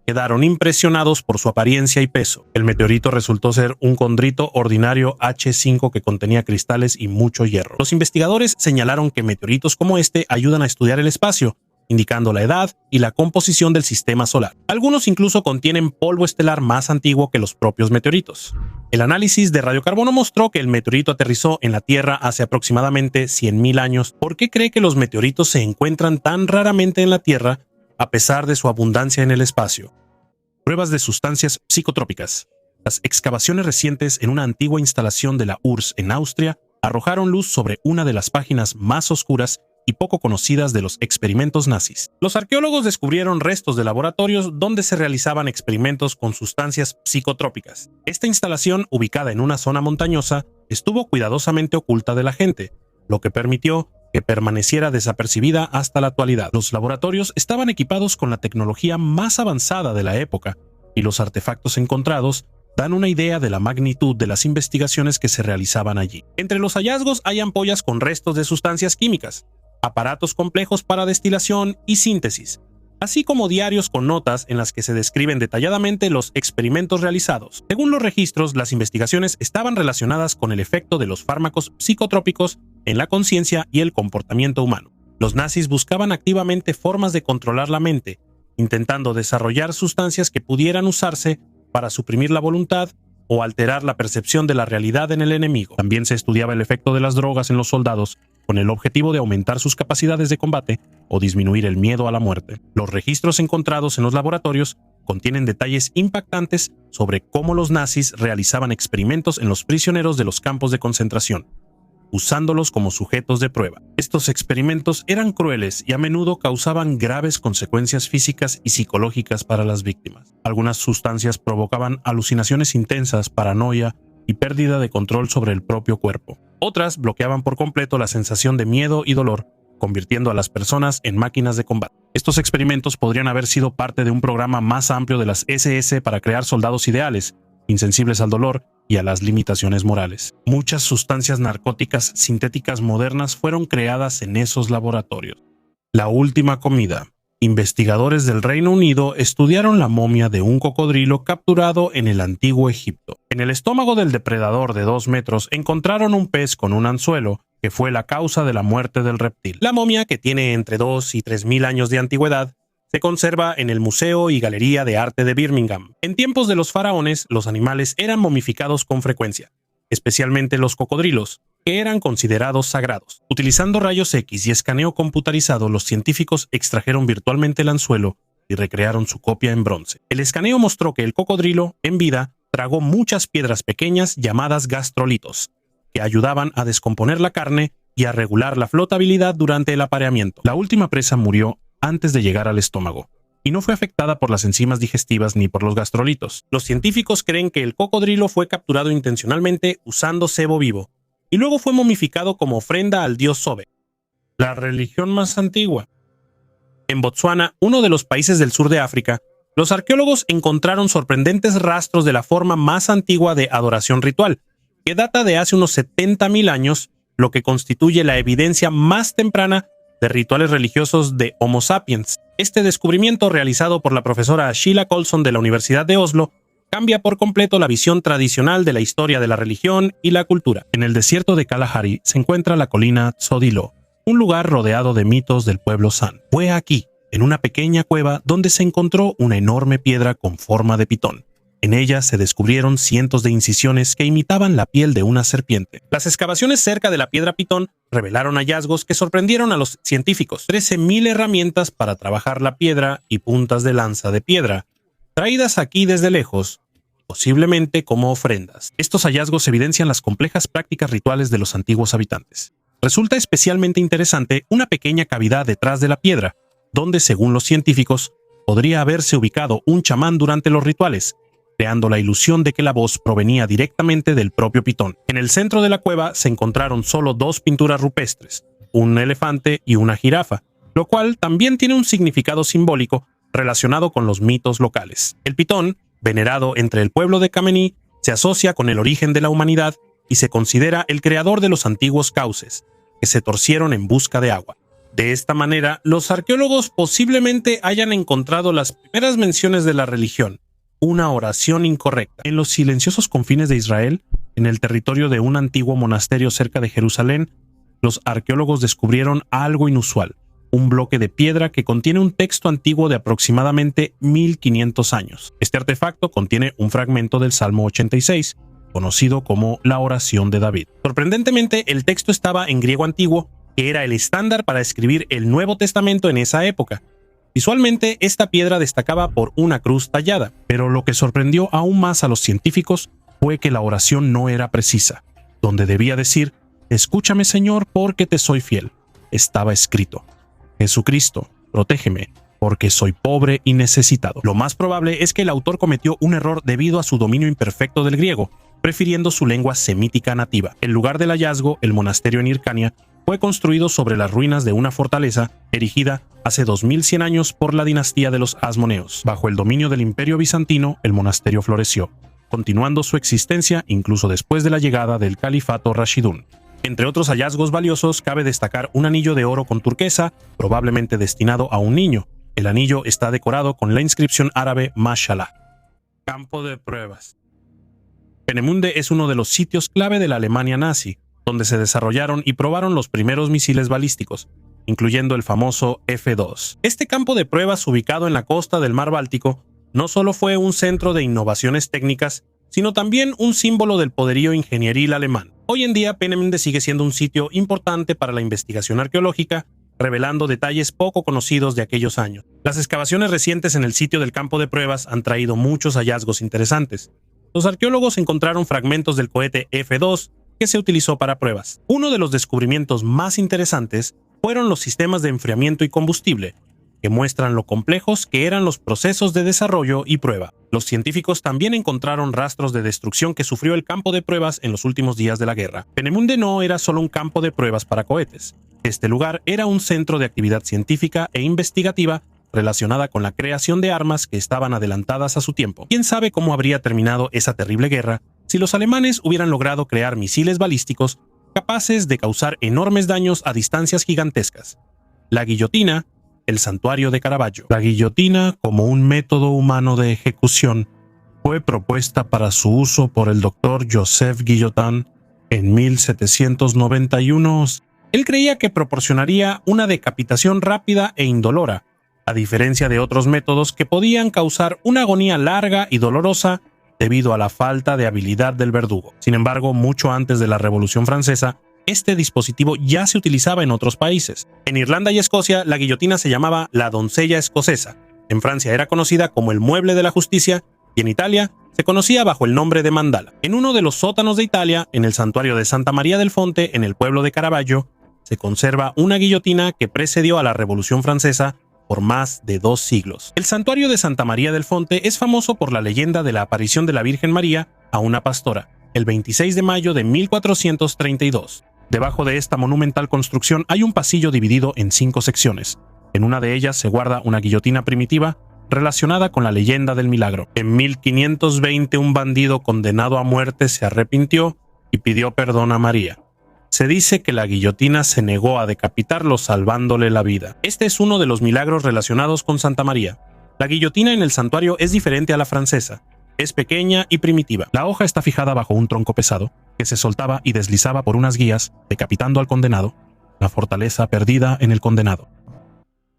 Quedaron impresionados por su apariencia y peso. El meteorito resultó ser un condrito ordinario H5 que contenía cristales y mucho hierro. Los investigadores señalaron que meteoritos como este ayudan a estudiar el espacio, indicando la edad y la composición del sistema solar. Algunos incluso contienen polvo estelar más antiguo que los propios meteoritos. El análisis de radiocarbono mostró que el meteorito aterrizó en la Tierra hace aproximadamente 100.000 años. ¿Por qué cree que los meteoritos se encuentran tan raramente en la Tierra a pesar de su abundancia en el espacio? Pruebas de sustancias psicotrópicas. Las excavaciones recientes en una antigua instalación de la URSS en Austria arrojaron luz sobre una de las páginas más oscuras y poco conocidas de los experimentos nazis. Los arqueólogos descubrieron restos de laboratorios donde se realizaban experimentos con sustancias psicotrópicas. Esta instalación, ubicada en una zona montañosa, estuvo cuidadosamente oculta de la gente, lo que permitió que permaneciera desapercibida hasta la actualidad. Los laboratorios estaban equipados con la tecnología más avanzada de la época, y los artefactos encontrados dan una idea de la magnitud de las investigaciones que se realizaban allí. Entre los hallazgos hay ampollas con restos de sustancias químicas, aparatos complejos para destilación y síntesis, así como diarios con notas en las que se describen detalladamente los experimentos realizados. Según los registros, las investigaciones estaban relacionadas con el efecto de los fármacos psicotrópicos en la conciencia y el comportamiento humano. Los nazis buscaban activamente formas de controlar la mente, intentando desarrollar sustancias que pudieran usarse para suprimir la voluntad o alterar la percepción de la realidad en el enemigo. También se estudiaba el efecto de las drogas en los soldados, con el objetivo de aumentar sus capacidades de combate o disminuir el miedo a la muerte. Los registros encontrados en los laboratorios contienen detalles impactantes sobre cómo los nazis realizaban experimentos en los prisioneros de los campos de concentración, usándolos como sujetos de prueba. Estos experimentos eran crueles y a menudo causaban graves consecuencias físicas y psicológicas para las víctimas. Algunas sustancias provocaban alucinaciones intensas, paranoia y pérdida de control sobre el propio cuerpo. Otras bloqueaban por completo la sensación de miedo y dolor, convirtiendo a las personas en máquinas de combate. Estos experimentos podrían haber sido parte de un programa más amplio de las SS para crear soldados ideales, insensibles al dolor y a las limitaciones morales. Muchas sustancias narcóticas sintéticas modernas fueron creadas en esos laboratorios. La última comida. Investigadores del Reino Unido estudiaron la momia de un cocodrilo capturado en el antiguo Egipto. En el estómago del depredador de 2 metros encontraron un pez con un anzuelo que fue la causa de la muerte del reptil. La momia, que tiene entre 2 y 3.000 años de antigüedad, se conserva en el Museo y Galería de Arte de Birmingham. En tiempos de los faraones, los animales eran momificados con frecuencia, especialmente los cocodrilos, que eran considerados sagrados. Utilizando rayos X y escaneo computarizado, los científicos extrajeron virtualmente el anzuelo y recrearon su copia en bronce. El escaneo mostró que el cocodrilo, en vida, tragó muchas piedras pequeñas llamadas gastrolitos, que ayudaban a descomponer la carne y a regular la flotabilidad durante el apareamiento. La última presa murió antes de llegar al estómago, y no fue afectada por las enzimas digestivas ni por los gastrolitos. Los científicos creen que el cocodrilo fue capturado intencionalmente usando cebo vivo, y luego fue momificado como ofrenda al dios Sobe, la religión más antigua. En Botsuana, uno de los países del sur de África, los arqueólogos encontraron sorprendentes rastros de la forma más antigua de adoración ritual, que data de hace unos 70.000 años, lo que constituye la evidencia más temprana de rituales religiosos de Homo sapiens. Este descubrimiento, realizado por la profesora Sheila Colson de la Universidad de Oslo, cambia por completo la visión tradicional de la historia de la religión y la cultura. En el desierto de Kalahari se encuentra la colina Tsodilo, un lugar rodeado de mitos del pueblo San. Fue aquí, en una pequeña cueva, donde se encontró una enorme piedra con forma de pitón. En ella se descubrieron cientos de incisiones que imitaban la piel de una serpiente. Las excavaciones cerca de la piedra pitón revelaron hallazgos que sorprendieron a los científicos. 13.000 herramientas para trabajar la piedra y puntas de lanza de piedra, traídas aquí desde lejos, posiblemente como ofrendas. Estos hallazgos evidencian las complejas prácticas rituales de los antiguos habitantes. Resulta especialmente interesante una pequeña cavidad detrás de la piedra, donde, según los científicos, podría haberse ubicado un chamán durante los rituales, creando la ilusión de que la voz provenía directamente del propio pitón. En el centro de la cueva se encontraron solo 2 pinturas rupestres, un elefante y una jirafa, lo cual también tiene un significado simbólico relacionado con los mitos locales. El pitón, venerado entre el pueblo de Kamení, se asocia con el origen de la humanidad y se considera el creador de los antiguos cauces, que se torcieron en busca de agua. De esta manera, los arqueólogos posiblemente hayan encontrado las primeras menciones de la religión, una oración incorrecta. En los silenciosos confines de Israel, en el territorio de un antiguo monasterio cerca de Jerusalén, los arqueólogos descubrieron algo inusual, un bloque de piedra que contiene un texto antiguo de aproximadamente 1500 años. Este artefacto contiene un fragmento del Salmo 86, conocido como la oración de David. Sorprendentemente, el texto estaba en griego antiguo, que era el estándar para escribir el Nuevo Testamento en esa época. Visualmente, esta piedra destacaba por una cruz tallada, pero lo que sorprendió aún más a los científicos fue que la oración no era precisa. Donde debía decir, «Escúchame, Señor, porque te soy fiel», estaba escrito, «Jesucristo, protégeme, porque soy pobre y necesitado». Lo más probable es que el autor cometió un error debido a su dominio imperfecto del griego, prefiriendo su lengua semítica nativa. El lugar del hallazgo, el monasterio en Hircania, fue construido sobre las ruinas de una fortaleza erigida hace 2100 años por la dinastía de los Asmoneos. Bajo el dominio del Imperio Bizantino, el monasterio floreció, continuando su existencia incluso después de la llegada del Califato Rashidún. Entre otros hallazgos valiosos, cabe destacar un anillo de oro con turquesa, probablemente destinado a un niño. El anillo está decorado con la inscripción árabe Mashallah. Campo de pruebas. Peenemünde es uno de los sitios clave de la Alemania nazi, donde se desarrollaron y probaron los primeros misiles balísticos, incluyendo el famoso F-2. Este campo de pruebas, ubicado en la costa del Mar Báltico, no solo fue un centro de innovaciones técnicas, sino también un símbolo del poderío ingenieril alemán. Hoy en día, Peenemünde sigue siendo un sitio importante para la investigación arqueológica, revelando detalles poco conocidos de aquellos años. Las excavaciones recientes en el sitio del campo de pruebas han traído muchos hallazgos interesantes. Los arqueólogos encontraron fragmentos del cohete F-2 que se utilizó para pruebas. Uno de los descubrimientos más interesantes fueron los sistemas de enfriamiento y combustible, que muestran lo complejos que eran los procesos de desarrollo y prueba. Los científicos también encontraron rastros de destrucción que sufrió el campo de pruebas en los últimos días de la guerra. Peenemünde no era solo un campo de pruebas para cohetes. Este lugar era un centro de actividad científica e investigativa relacionada con la creación de armas que estaban adelantadas a su tiempo. ¿Quién sabe cómo habría terminado esa terrible guerra si los alemanes hubieran logrado crear misiles balísticos capaces de causar enormes daños a distancias gigantescas? La guillotina, el santuario de Caravaggio. La guillotina, como un método humano de ejecución, fue propuesta para su uso por el doctor Joseph Guillotin en 1791. Él creía que proporcionaría una decapitación rápida e indolora, a diferencia de otros métodos que podían causar una agonía larga y dolorosa debido a la falta de habilidad del verdugo. Sin embargo, mucho antes de la Revolución Francesa, este dispositivo ya se utilizaba en otros países. En Irlanda y Escocia, la guillotina se llamaba la doncella escocesa. En Francia era conocida como el mueble de la justicia y en Italia se conocía bajo el nombre de mandala. En uno de los sótanos de Italia, en el santuario de Santa María del Fonte, en el pueblo de Caravaggio, se conserva una guillotina que precedió a la Revolución Francesa por más de 2 siglos. El santuario de Santa María del Fonte es famoso por la leyenda de la aparición de la Virgen María a una pastora, el 26 de mayo de 1432. Debajo de esta monumental construcción hay un pasillo dividido en 5 secciones. En una de ellas se guarda una guillotina primitiva relacionada con la leyenda del milagro. En 1520 un bandido condenado a muerte se arrepintió y pidió perdón a María. Se dice que la guillotina se negó a decapitarlo salvándole la vida. Este es uno de los milagros relacionados con Santa María. La guillotina en el santuario es diferente a la francesa. Es pequeña y primitiva. La hoja está fijada bajo un tronco pesado, que se soltaba y deslizaba por unas guías, decapitando al condenado. La fortaleza perdida en el condenado.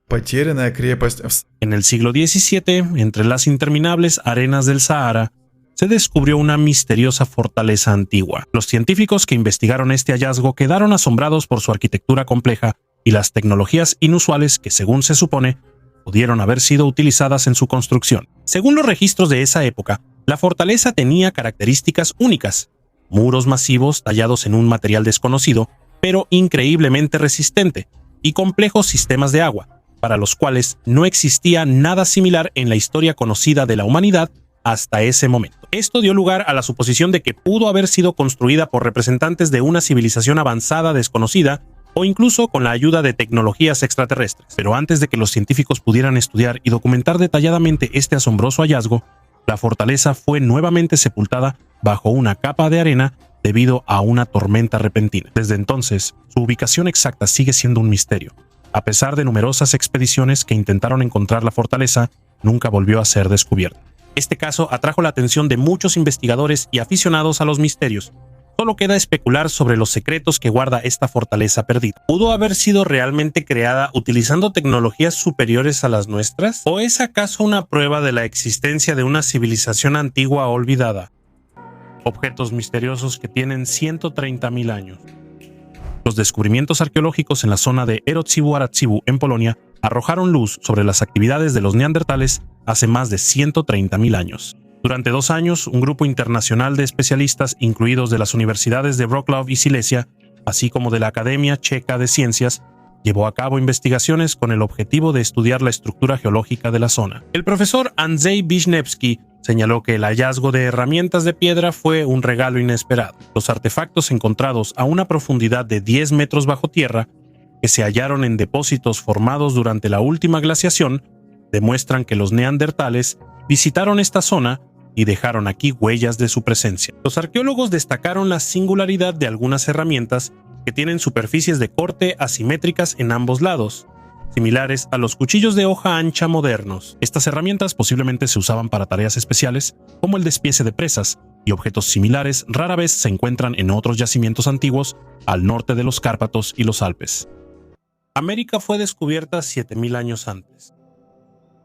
Потерянная крепость. En el siglo XVII, entre las interminables arenas del Sahara, se descubrió una misteriosa fortaleza antigua. Los científicos que investigaron este hallazgo quedaron asombrados por su arquitectura compleja y las tecnologías inusuales que, según se supone, pudieron haber sido utilizadas en su construcción. Según los registros de esa época, la fortaleza tenía características únicas: muros masivos tallados en un material desconocido, pero increíblemente resistente, y complejos sistemas de agua, para los cuales no existía nada similar en la historia conocida de la humanidad hasta ese momento. Esto dio lugar a la suposición de que pudo haber sido construida por representantes de una civilización avanzada desconocida o incluso con la ayuda de tecnologías extraterrestres. Pero antes de que los científicos pudieran estudiar y documentar detalladamente este asombroso hallazgo, la fortaleza fue nuevamente sepultada bajo una capa de arena debido a una tormenta repentina. Desde entonces, su ubicación exacta sigue siendo un misterio. A pesar de numerosas expediciones que intentaron encontrar la fortaleza, nunca volvió a ser descubierta. Este caso atrajo la atención de muchos investigadores y aficionados a los misterios. Solo queda especular sobre los secretos que guarda esta fortaleza perdida. ¿Pudo haber sido realmente creada utilizando tecnologías superiores a las nuestras? ¿O es acaso una prueba de la existencia de una civilización antigua olvidada? Objetos misteriosos que tienen 130.000 años. Los descubrimientos arqueológicos en la zona de Erocibu-Arazibu, en Polonia, arrojaron luz sobre las actividades de los neandertales hace más de 130.000 años. Durante 2 años, un grupo internacional de especialistas, incluidos de las universidades de Wrocław y Silesia, así como de la Academia Checa de Ciencias, llevó a cabo investigaciones con el objetivo de estudiar la estructura geológica de la zona. El profesor Andrzej Wiśniewski señaló que el hallazgo de herramientas de piedra fue un regalo inesperado. Los artefactos encontrados a una profundidad de 10 metros bajo tierra, que se hallaron en depósitos formados durante la última glaciación, demuestran que los neandertales visitaron esta zona y dejaron aquí huellas de su presencia. Los arqueólogos destacaron la singularidad de algunas herramientas que tienen superficies de corte asimétricas en ambos lados, similares a los cuchillos de hoja ancha modernos. Estas herramientas posiblemente se usaban para tareas especiales, como el despiece de presas, y objetos similares rara vez se encuentran en otros yacimientos antiguos al norte de los Cárpatos y los Alpes. América fue descubierta 7.000 años antes.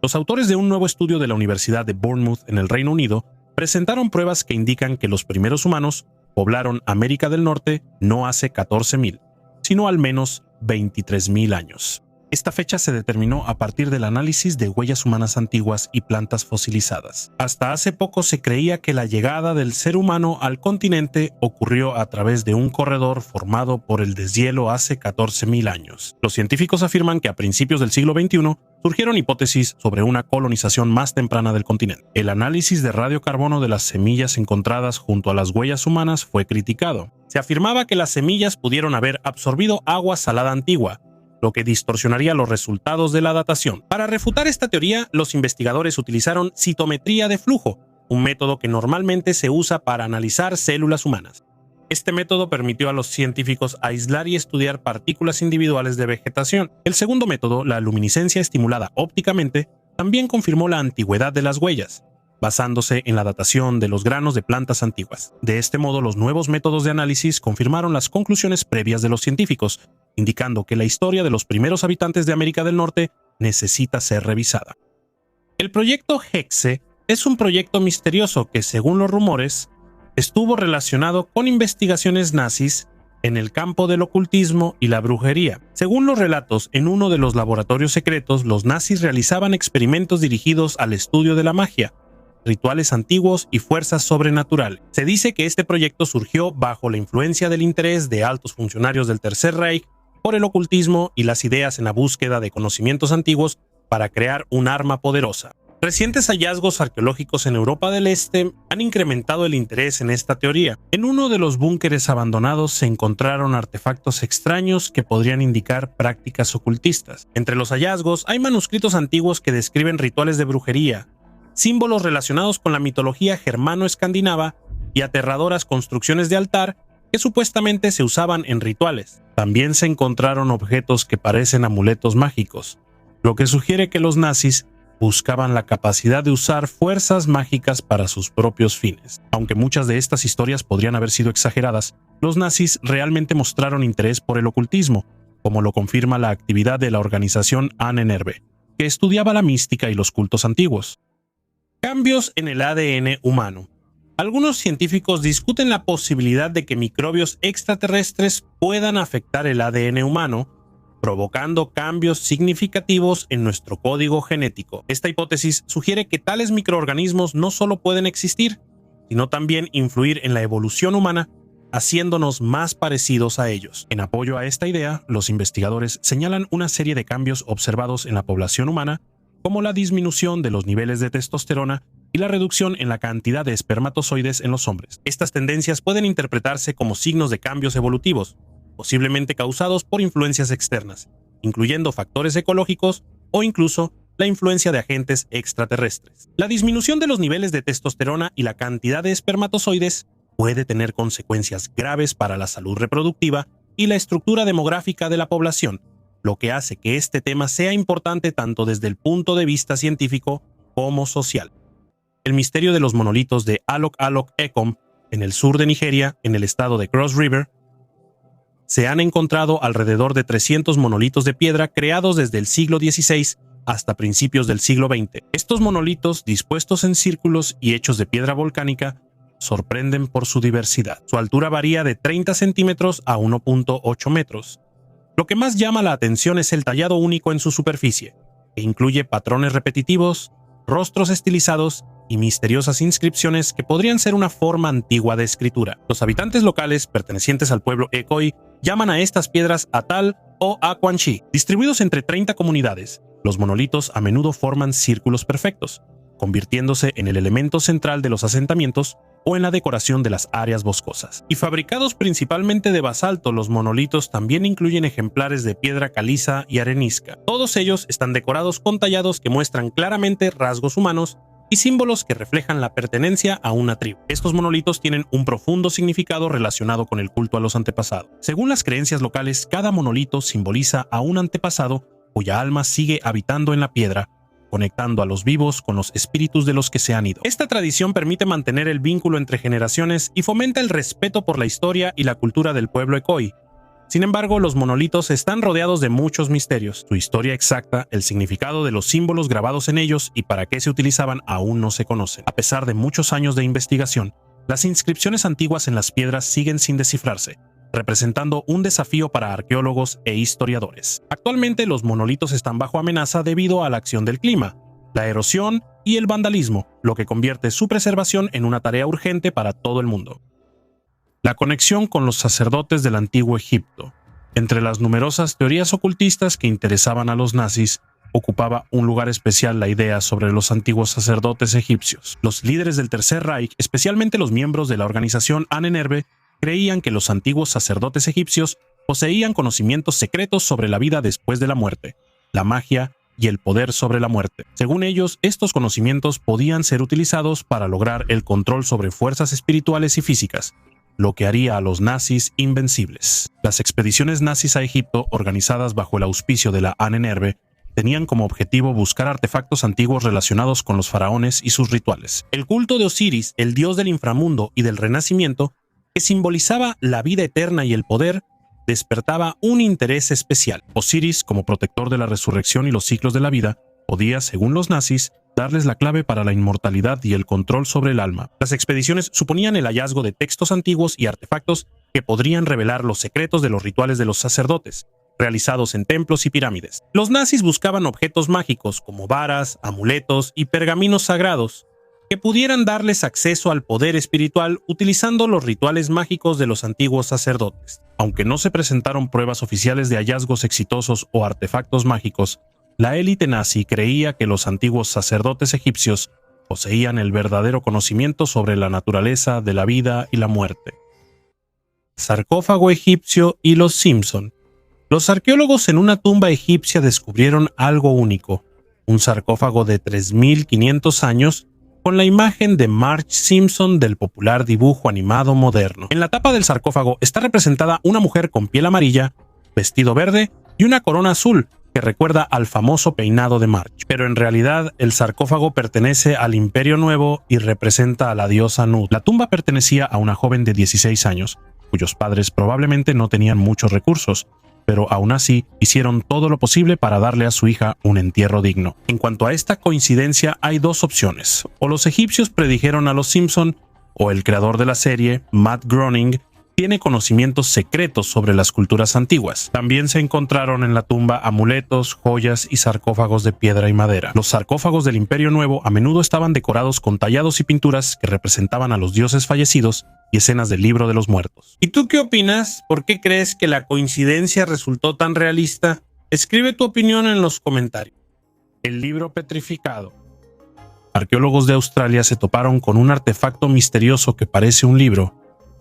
Los autores de un nuevo estudio de la Universidad de Bournemouth en el Reino Unido presentaron pruebas que indican que los primeros humanos poblaron América del Norte no hace 14.000, sino al menos 23.000 años. Esta fecha se determinó a partir del análisis de huellas humanas antiguas y plantas fosilizadas. Hasta hace poco se creía que la llegada del ser humano al continente ocurrió a través de un corredor formado por el deshielo hace 14.000 años. Los científicos afirman que a principios del siglo XXI surgieron hipótesis sobre una colonización más temprana del continente. El análisis de radiocarbono de las semillas encontradas junto a las huellas humanas fue criticado. Se afirmaba que las semillas pudieron haber absorbido agua salada antigua, lo que distorsionaría los resultados de la datación. Para refutar esta teoría, los investigadores utilizaron citometría de flujo, un método que normalmente se usa para analizar células humanas. Este método permitió a los científicos aislar y estudiar partículas individuales de vegetación. El segundo método, la luminiscencia estimulada ópticamente, también confirmó la antigüedad de las huellas, basándose en la datación de los granos de plantas antiguas. De este modo, los nuevos métodos de análisis confirmaron las conclusiones previas de los científicos, indicando que la historia de los primeros habitantes de América del Norte necesita ser revisada. El proyecto Hexe es un proyecto misterioso que, según los rumores, estuvo relacionado con investigaciones nazis en el campo del ocultismo y la brujería. Según los relatos, en uno de los laboratorios secretos, los nazis realizaban experimentos dirigidos al estudio de la magia, rituales antiguos y fuerzas sobrenaturales. Se dice que este proyecto surgió bajo la influencia del interés de altos funcionarios del Tercer Reich por el ocultismo y las ideas en la búsqueda de conocimientos antiguos para crear un arma poderosa. Recientes hallazgos arqueológicos en Europa del Este han incrementado el interés en esta teoría. En uno de los búnkeres abandonados se encontraron artefactos extraños que podrían indicar prácticas ocultistas. Entre los hallazgos hay manuscritos antiguos que describen rituales de brujería, símbolos relacionados con la mitología germano-escandinava y aterradoras construcciones de altar que supuestamente se usaban en rituales. También se encontraron objetos que parecen amuletos mágicos, lo que sugiere que los nazis buscaban la capacidad de usar fuerzas mágicas para sus propios fines. Aunque muchas de estas historias podrían haber sido exageradas, los nazis realmente mostraron interés por el ocultismo, como lo confirma la actividad de la organización Ahnenerbe, que estudiaba la mística y los cultos antiguos. Cambios en el ADN humano. Algunos científicos discuten la posibilidad de que microbios extraterrestres puedan afectar el ADN humano, provocando cambios significativos en nuestro código genético. Esta hipótesis sugiere que tales microorganismos no solo pueden existir, sino también influir en la evolución humana, haciéndonos más parecidos a ellos. En apoyo a esta idea, los investigadores señalan una serie de cambios observados en la población humana, como la disminución de los niveles de testosterona y la reducción en la cantidad de espermatozoides en los hombres. Estas tendencias pueden interpretarse como signos de cambios evolutivos, posiblemente causados por influencias externas, incluyendo factores ecológicos o incluso la influencia de agentes extraterrestres. La disminución de los niveles de testosterona y la cantidad de espermatozoides puede tener consecuencias graves para la salud reproductiva y la estructura demográfica de la población, lo que hace que este tema sea importante tanto desde el punto de vista científico como social. El misterio de los monolitos de Alok Alok Ekom, en el sur de Nigeria, en el estado de Cross River, se han encontrado alrededor de 300 monolitos de piedra creados desde el siglo XVI hasta principios del siglo XX. Estos monolitos, dispuestos en círculos y hechos de piedra volcánica, sorprenden por su diversidad. Su altura varía de 30 centímetros a 1.8 metros. Lo que más llama la atención es el tallado único en su superficie, que incluye patrones repetitivos, rostros estilizados y misteriosas inscripciones que podrían ser una forma antigua de escritura. Los habitantes locales pertenecientes al pueblo Ekoi llaman a estas piedras Atal o Akwanchi. Distribuidos entre 30 comunidades, los monolitos a menudo forman círculos perfectos, convirtiéndose en el elemento central de los asentamientos o en la decoración de las áreas boscosas. Y fabricados principalmente de basalto, los monolitos también incluyen ejemplares de piedra caliza y arenisca. Todos ellos están decorados con tallados que muestran claramente rasgos humanos y símbolos que reflejan la pertenencia a una tribu. Estos monolitos tienen un profundo significado relacionado con el culto a los antepasados. Según las creencias locales, cada monolito simboliza a un antepasado cuya alma sigue habitando en la piedra, conectando a los vivos con los espíritus de los que se han ido. Esta tradición permite mantener el vínculo entre generaciones y fomenta el respeto por la historia y la cultura del pueblo Ekoi. Sin embargo, los monolitos están rodeados de muchos misterios. Su historia exacta, el significado de los símbolos grabados en ellos y para qué se utilizaban aún no se conocen. A pesar de muchos años de investigación, las inscripciones antiguas en las piedras siguen sin descifrarse, representando un desafío para arqueólogos e historiadores. Actualmente los monolitos están bajo amenaza debido a la acción del clima, la erosión y el vandalismo, lo que convierte su preservación en una tarea urgente para todo el mundo. La conexión con los sacerdotes del antiguo Egipto. Entre las numerosas teorías ocultistas que interesaban a los nazis, ocupaba un lugar especial la idea sobre los antiguos sacerdotes egipcios. Los líderes del Tercer Reich, especialmente los miembros de la organización Ahnenerbe, creían que los antiguos sacerdotes egipcios poseían conocimientos secretos sobre la vida después de la muerte, la magia y el poder sobre la muerte. Según ellos, estos conocimientos podían ser utilizados para lograr el control sobre fuerzas espirituales y físicas, lo que haría a los nazis invencibles. Las expediciones nazis a Egipto, organizadas bajo el auspicio de la Ahnenerbe, tenían como objetivo buscar artefactos antiguos relacionados con los faraones y sus rituales. El culto de Osiris, el dios del inframundo y del renacimiento, que simbolizaba la vida eterna y el poder, despertaba un interés especial. Osiris, como protector de la resurrección y los ciclos de la vida, podía, según los nazis, darles la clave para la inmortalidad y el control sobre el alma. Las expediciones suponían el hallazgo de textos antiguos y artefactos que podrían revelar los secretos de los rituales de los sacerdotes, realizados en templos y pirámides. Los nazis buscaban objetos mágicos como varas, amuletos y pergaminos sagrados que pudieran darles acceso al poder espiritual utilizando los rituales mágicos de los antiguos sacerdotes. Aunque no se presentaron pruebas oficiales de hallazgos exitosos o artefactos mágicos, la élite nazi creía que los antiguos sacerdotes egipcios poseían el verdadero conocimiento sobre la naturaleza de la vida y la muerte. Sarcófago egipcio y los Simpson. Los arqueólogos en una tumba egipcia descubrieron algo único, un sarcófago de 3.500 años con la imagen de Marge Simpson del popular dibujo animado moderno. En la tapa del sarcófago está representada una mujer con piel amarilla, vestido verde y una corona azul, que recuerda al famoso peinado de Marge. Pero en realidad el sarcófago pertenece al Imperio Nuevo y representa a la diosa Nut. La tumba pertenecía a una joven de 16 años, cuyos padres probablemente no tenían muchos recursos, pero aún así hicieron todo lo posible para darle a su hija un entierro digno. En cuanto a esta coincidencia, hay dos opciones. O los egipcios predijeron a los Simpson, o el creador de la serie, Matt Groening, tiene conocimientos secretos sobre las culturas antiguas. También se encontraron en la tumba amuletos, joyas y sarcófagos de piedra y madera. Los sarcófagos del Imperio Nuevo a menudo estaban decorados con tallados y pinturas que representaban a los dioses fallecidos y escenas del libro de los muertos. ¿Y tú qué opinas? ¿Por qué crees que la coincidencia resultó tan realista? Escribe tu opinión en los comentarios. El libro petrificado. Arqueólogos de Australia se toparon con un artefacto misterioso que parece un libro,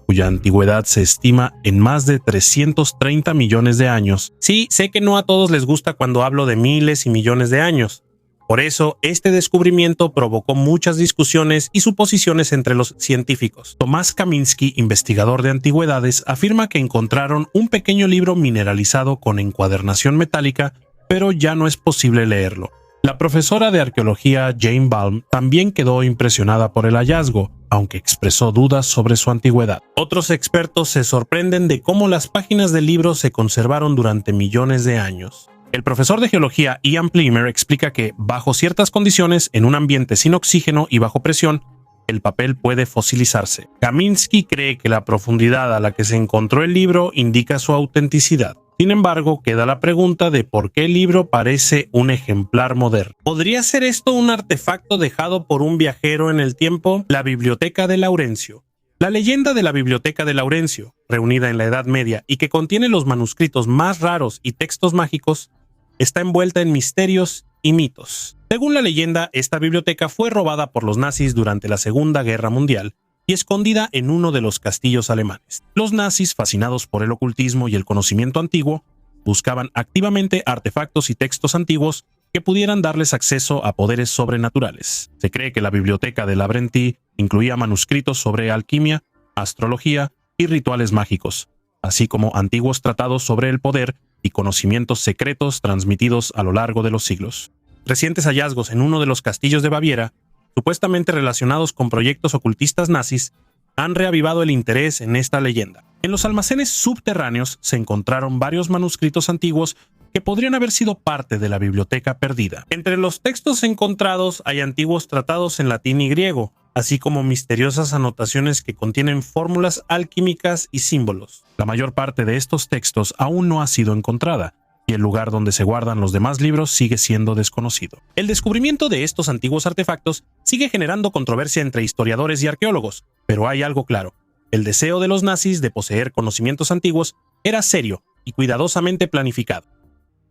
cuya antigüedad se estima en más de 330 millones de años. Sí, sé que no a todos les gusta cuando hablo de miles y millones de años. Por eso, este descubrimiento provocó muchas discusiones y suposiciones entre los científicos. Tomás Kaminsky, investigador de antigüedades, afirma que encontraron un pequeño libro mineralizado con encuadernación metálica, pero ya no es posible leerlo. La profesora de arqueología Jane Balm también quedó impresionada por el hallazgo, aunque expresó dudas sobre su antigüedad. Otros expertos se sorprenden de cómo las páginas del libro se conservaron durante millones de años. El profesor de geología Ian Plimer explica que, bajo ciertas condiciones, en un ambiente sin oxígeno y bajo presión, el papel puede fosilizarse. Kaminsky cree que la profundidad a la que se encontró el libro indica su autenticidad. Sin embargo, queda la pregunta de por qué el libro parece un ejemplar moderno. ¿Podría ser esto un artefacto dejado por un viajero en el tiempo? La Biblioteca de Laurencio. La leyenda de la Biblioteca de Laurencio, reunida en la Edad Media y que contiene los manuscritos más raros y textos mágicos, está envuelta en misterios y mitos. Según la leyenda, esta biblioteca fue robada por los nazis durante la Segunda Guerra Mundial y escondida en uno de los castillos alemanes. Los nazis, fascinados por el ocultismo y el conocimiento antiguo, buscaban activamente artefactos y textos antiguos que pudieran darles acceso a poderes sobrenaturales. Se cree que la biblioteca de Lavrenti incluía manuscritos sobre alquimia, astrología y rituales mágicos, así como antiguos tratados sobre el poder y conocimientos secretos transmitidos a lo largo de los siglos. Recientes hallazgos en uno de los castillos de Baviera, supuestamente relacionados con proyectos ocultistas nazis, han reavivado el interés en esta leyenda. En los almacenes subterráneos se encontraron varios manuscritos antiguos que podrían haber sido parte de la biblioteca perdida. Entre los textos encontrados hay antiguos tratados en latín y griego, así como misteriosas anotaciones que contienen fórmulas alquímicas y símbolos. La mayor parte de estos textos aún no ha sido encontrada, y el lugar donde se guardan los demás libros sigue siendo desconocido. El descubrimiento de estos antiguos artefactos sigue generando controversia entre historiadores y arqueólogos, pero hay algo claro: el deseo de los nazis de poseer conocimientos antiguos era serio y cuidadosamente planificado.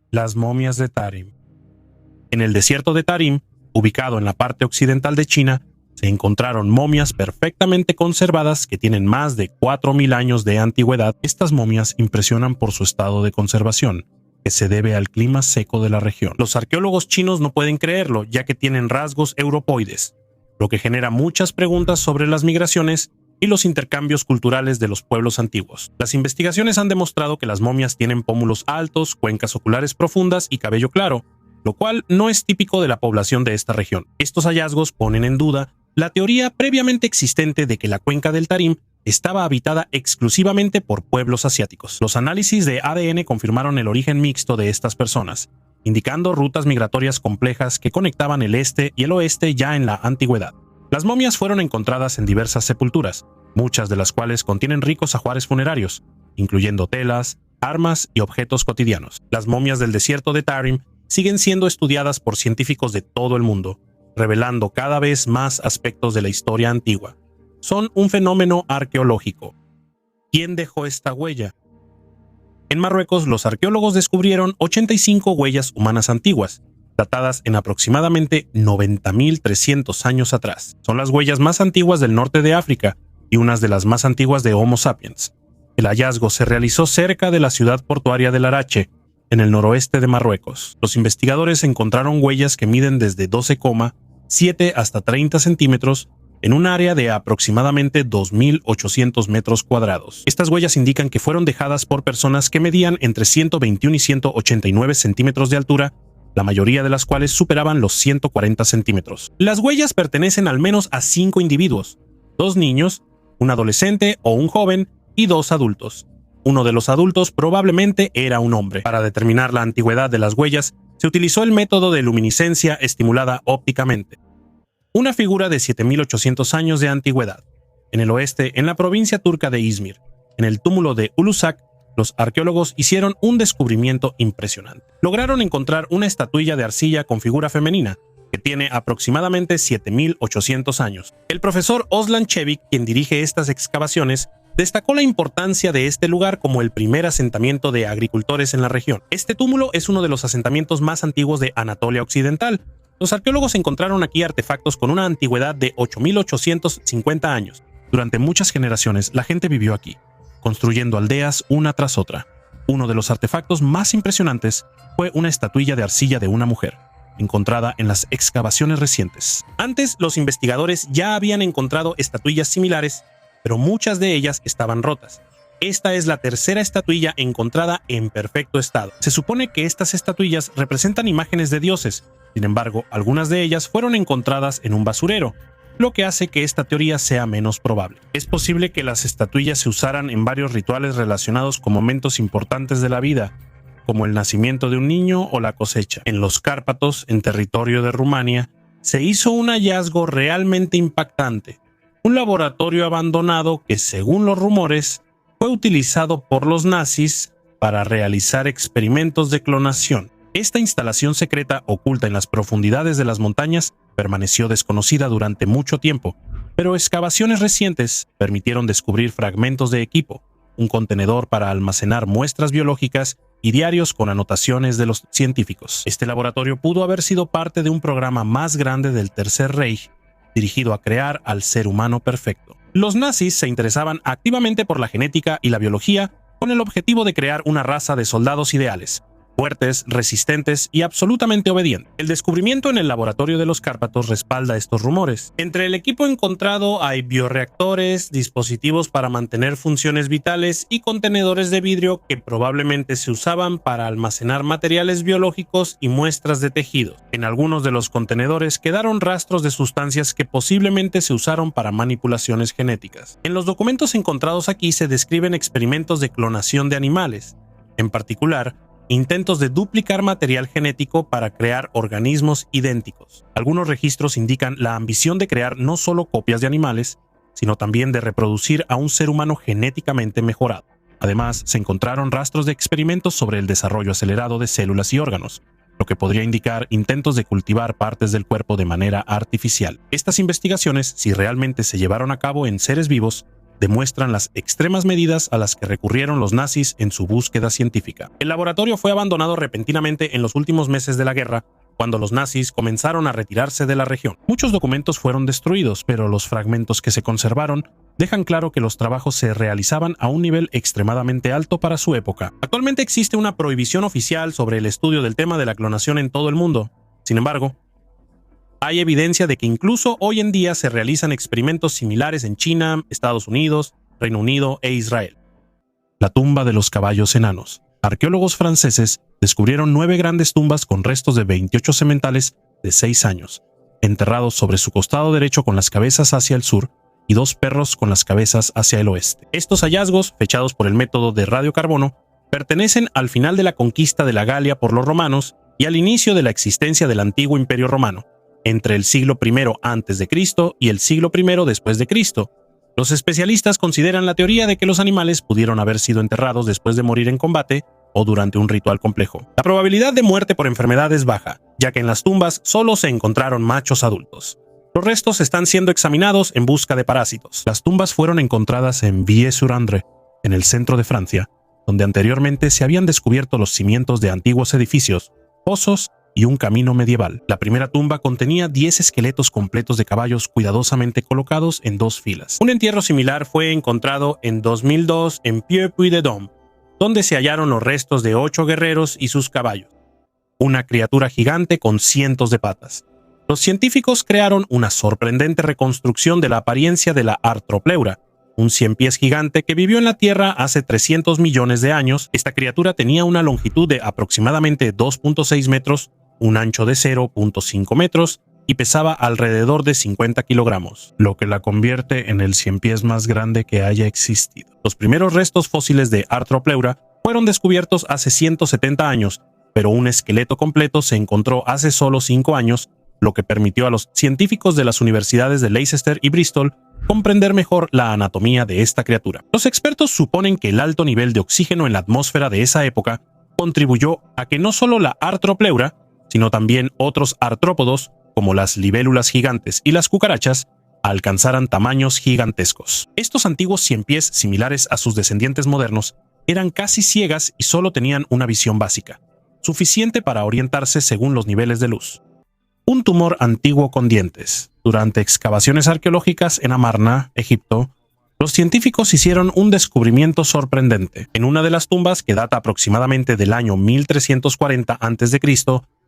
Las momias de Tarim. En el desierto de Tarim, ubicado en la parte occidental de China, se encontraron momias perfectamente conservadas que tienen más de 4.000 años de antigüedad. Estas momias impresionan por su estado de conservación, que se debe al clima seco de la región. Los arqueólogos chinos no pueden creerlo, ya que tienen rasgos europoides, lo que genera muchas preguntas sobre las migraciones y los intercambios culturales de los pueblos antiguos. Las investigaciones han demostrado que las momias tienen pómulos altos, cuencas oculares profundas y cabello claro, lo cual no es típico de la población de esta región. Estos hallazgos ponen en duda la teoría previamente existente de que la cuenca del Tarim estaba habitada exclusivamente por pueblos asiáticos. Los análisis de ADN confirmaron el origen mixto de estas personas, indicando rutas migratorias complejas que conectaban el este y el oeste ya en la antigüedad. Las momias fueron encontradas en diversas sepulturas, muchas de las cuales contienen ricos ajuares funerarios, incluyendo telas, armas y objetos cotidianos. Las momias del desierto de Tarim siguen siendo estudiadas por científicos de todo el mundo, revelando cada vez más aspectos de la historia antigua. Son un fenómeno arqueológico. ¿Quién dejó esta huella? En Marruecos, los arqueólogos descubrieron 85 huellas humanas antiguas, datadas en aproximadamente 90.300 años atrás. Son las huellas más antiguas del norte de África y unas de las más antiguas de Homo sapiens. El hallazgo se realizó cerca de la ciudad portuaria de Larache, en el noroeste de Marruecos. Los investigadores encontraron huellas que miden desde 12,7 hasta 30 centímetros en un área de aproximadamente 2.800 metros cuadrados. Estas huellas indican que fueron dejadas por personas que medían entre 121 y 189 centímetros de altura, la mayoría de las cuales superaban los 140 centímetros. Las huellas pertenecen al menos a 5 individuos: 2 niños, un adolescente o un joven y 2 adultos. Uno de los adultos probablemente era un hombre. Para determinar la antigüedad de las huellas, se utilizó el método de luminiscencia estimulada ópticamente. Una figura de 7.800 años de antigüedad. En el oeste, en la provincia turca de Izmir, en el túmulo de Ulusak, los arqueólogos hicieron un descubrimiento impresionante. Lograron encontrar una estatuilla de arcilla con figura femenina, que tiene aproximadamente 7.800 años. El profesor Oslan Chevik, quien dirige estas excavaciones, destacó la importancia de este lugar como el primer asentamiento de agricultores en la región. Este túmulo es uno de los asentamientos más antiguos de Anatolia Occidental. Los arqueólogos encontraron aquí artefactos con una antigüedad de 8.850 años. Durante muchas generaciones, la gente vivió aquí, construyendo aldeas una tras otra. Uno de los artefactos más impresionantes fue una estatuilla de arcilla de una mujer. encontrada en las excavaciones recientes. Antes, los investigadores ya habían encontrado estatuillas similares, pero muchas de ellas estaban rotas. Esta es la tercera estatuilla encontrada en perfecto estado. Se supone que estas estatuillas representan imágenes de dioses. Sin embargo, algunas de ellas fueron encontradas en un basurero, lo que hace que esta teoría sea menos probable. Es posible que las estatuillas se usaran en varios rituales relacionados con momentos importantes de la vida, como el nacimiento de un niño o la cosecha. En los Cárpatos, en territorio de Rumania, se hizo un hallazgo realmente impactante. Un laboratorio abandonado que, según los rumores, fue utilizado por los nazis para realizar experimentos de clonación. Esta instalación secreta, oculta en las profundidades de las montañas, permaneció desconocida durante mucho tiempo, pero excavaciones recientes permitieron descubrir fragmentos de equipo, un contenedor para almacenar muestras biológicas y diarios con anotaciones de los científicos. Este laboratorio pudo haber sido parte de un programa más grande del Tercer Reich, dirigido a crear al ser humano perfecto. Los nazis se interesaban activamente por la genética y la biología con el objetivo de crear una raza de soldados ideales, fuertes, resistentes y absolutamente obedientes. El descubrimiento en el laboratorio de los Cárpatos respalda estos rumores. Entre el equipo encontrado hay bioreactores, dispositivos para mantener funciones vitales y contenedores de vidrio que probablemente se usaban para almacenar materiales biológicos y muestras de tejidos. En algunos de los contenedores quedaron rastros de sustancias que posiblemente se usaron para manipulaciones genéticas. En los documentos encontrados aquí se describen experimentos de clonación de animales, en particular, intentos de duplicar material genético para crear organismos idénticos. Algunos registros indican la ambición de crear no solo copias de animales, sino también de reproducir a un ser humano genéticamente mejorado. Además, se encontraron rastros de experimentos sobre el desarrollo acelerado de células y órganos, lo que podría indicar intentos de cultivar partes del cuerpo de manera artificial. Estas investigaciones, si realmente se llevaron a cabo en seres vivos, demuestran las extremas medidas a las que recurrieron los nazis en su búsqueda científica. El laboratorio fue abandonado repentinamente en los últimos meses de la guerra, cuando los nazis comenzaron a retirarse de la región. Muchos documentos fueron destruidos, pero los fragmentos que se conservaron dejan claro que los trabajos se realizaban a un nivel extremadamente alto para su época. Actualmente existe una prohibición oficial sobre el estudio del tema de la clonación en todo el mundo. Sin embargo, hay evidencia de que incluso hoy en día se realizan experimentos similares en China, Estados Unidos, Reino Unido e Israel. La tumba de los caballos enanos. Arqueólogos franceses descubrieron 9 grandes tumbas con restos de 28 sementales de 6 años, enterrados sobre su costado derecho con las cabezas hacia el sur y 2 perros con las cabezas hacia el oeste. Estos hallazgos, fechados por el método de radiocarbono, pertenecen al final de la conquista de la Galia por los romanos y al inicio de la existencia del antiguo Imperio Romano, entre el siglo I a.C. y el siglo I después de Cristo. Los especialistas consideran la teoría de que los animales pudieron haber sido enterrados después de morir en combate o durante un ritual complejo. La probabilidad de muerte por enfermedad es baja, ya que en las tumbas solo se encontraron machos adultos. Los restos están siendo examinados en busca de parásitos. Las tumbas fueron encontradas en Villiers-sur-Indre, en el centro de Francia, donde anteriormente se habían descubierto los cimientos de antiguos edificios, pozos y un camino medieval. La primera tumba contenía 10 esqueletos completos de caballos cuidadosamente colocados en 2 filas. Un entierro similar fue encontrado en 2002 en Puy-de-Dôme, donde se hallaron los restos de 8 guerreros y sus caballos. Una criatura gigante con cientos de patas. Los científicos crearon una sorprendente reconstrucción de la apariencia de la Arthropleura, un 100 pies gigante que vivió en la Tierra hace 300 millones de años. Esta criatura tenía una longitud de aproximadamente 2.6 metros, un ancho de 0.5 metros y pesaba alrededor de 50 kilogramos, lo que la convierte en el 100 pies más grande que haya existido. Los primeros restos fósiles de Arthropleura fueron descubiertos hace 170 años, pero un esqueleto completo se encontró hace solo 5 años, lo que permitió a los científicos de las universidades de Leicester y Bristol comprender mejor la anatomía de esta criatura. Los expertos suponen que el alto nivel de oxígeno en la atmósfera de esa época contribuyó a que no solo la Arthropleura, sino también otros artrópodos, como las libélulas gigantes y las cucarachas, alcanzaran tamaños gigantescos. Estos antiguos 100 pies, similares a sus descendientes modernos, eran casi ciegas y solo tenían una visión básica, suficiente para orientarse según los niveles de luz. Un tumor antiguo con dientes. Durante excavaciones arqueológicas en Amarna, Egipto, los científicos hicieron un descubrimiento sorprendente. En una de las tumbas, que data aproximadamente del año 1340 a.C.,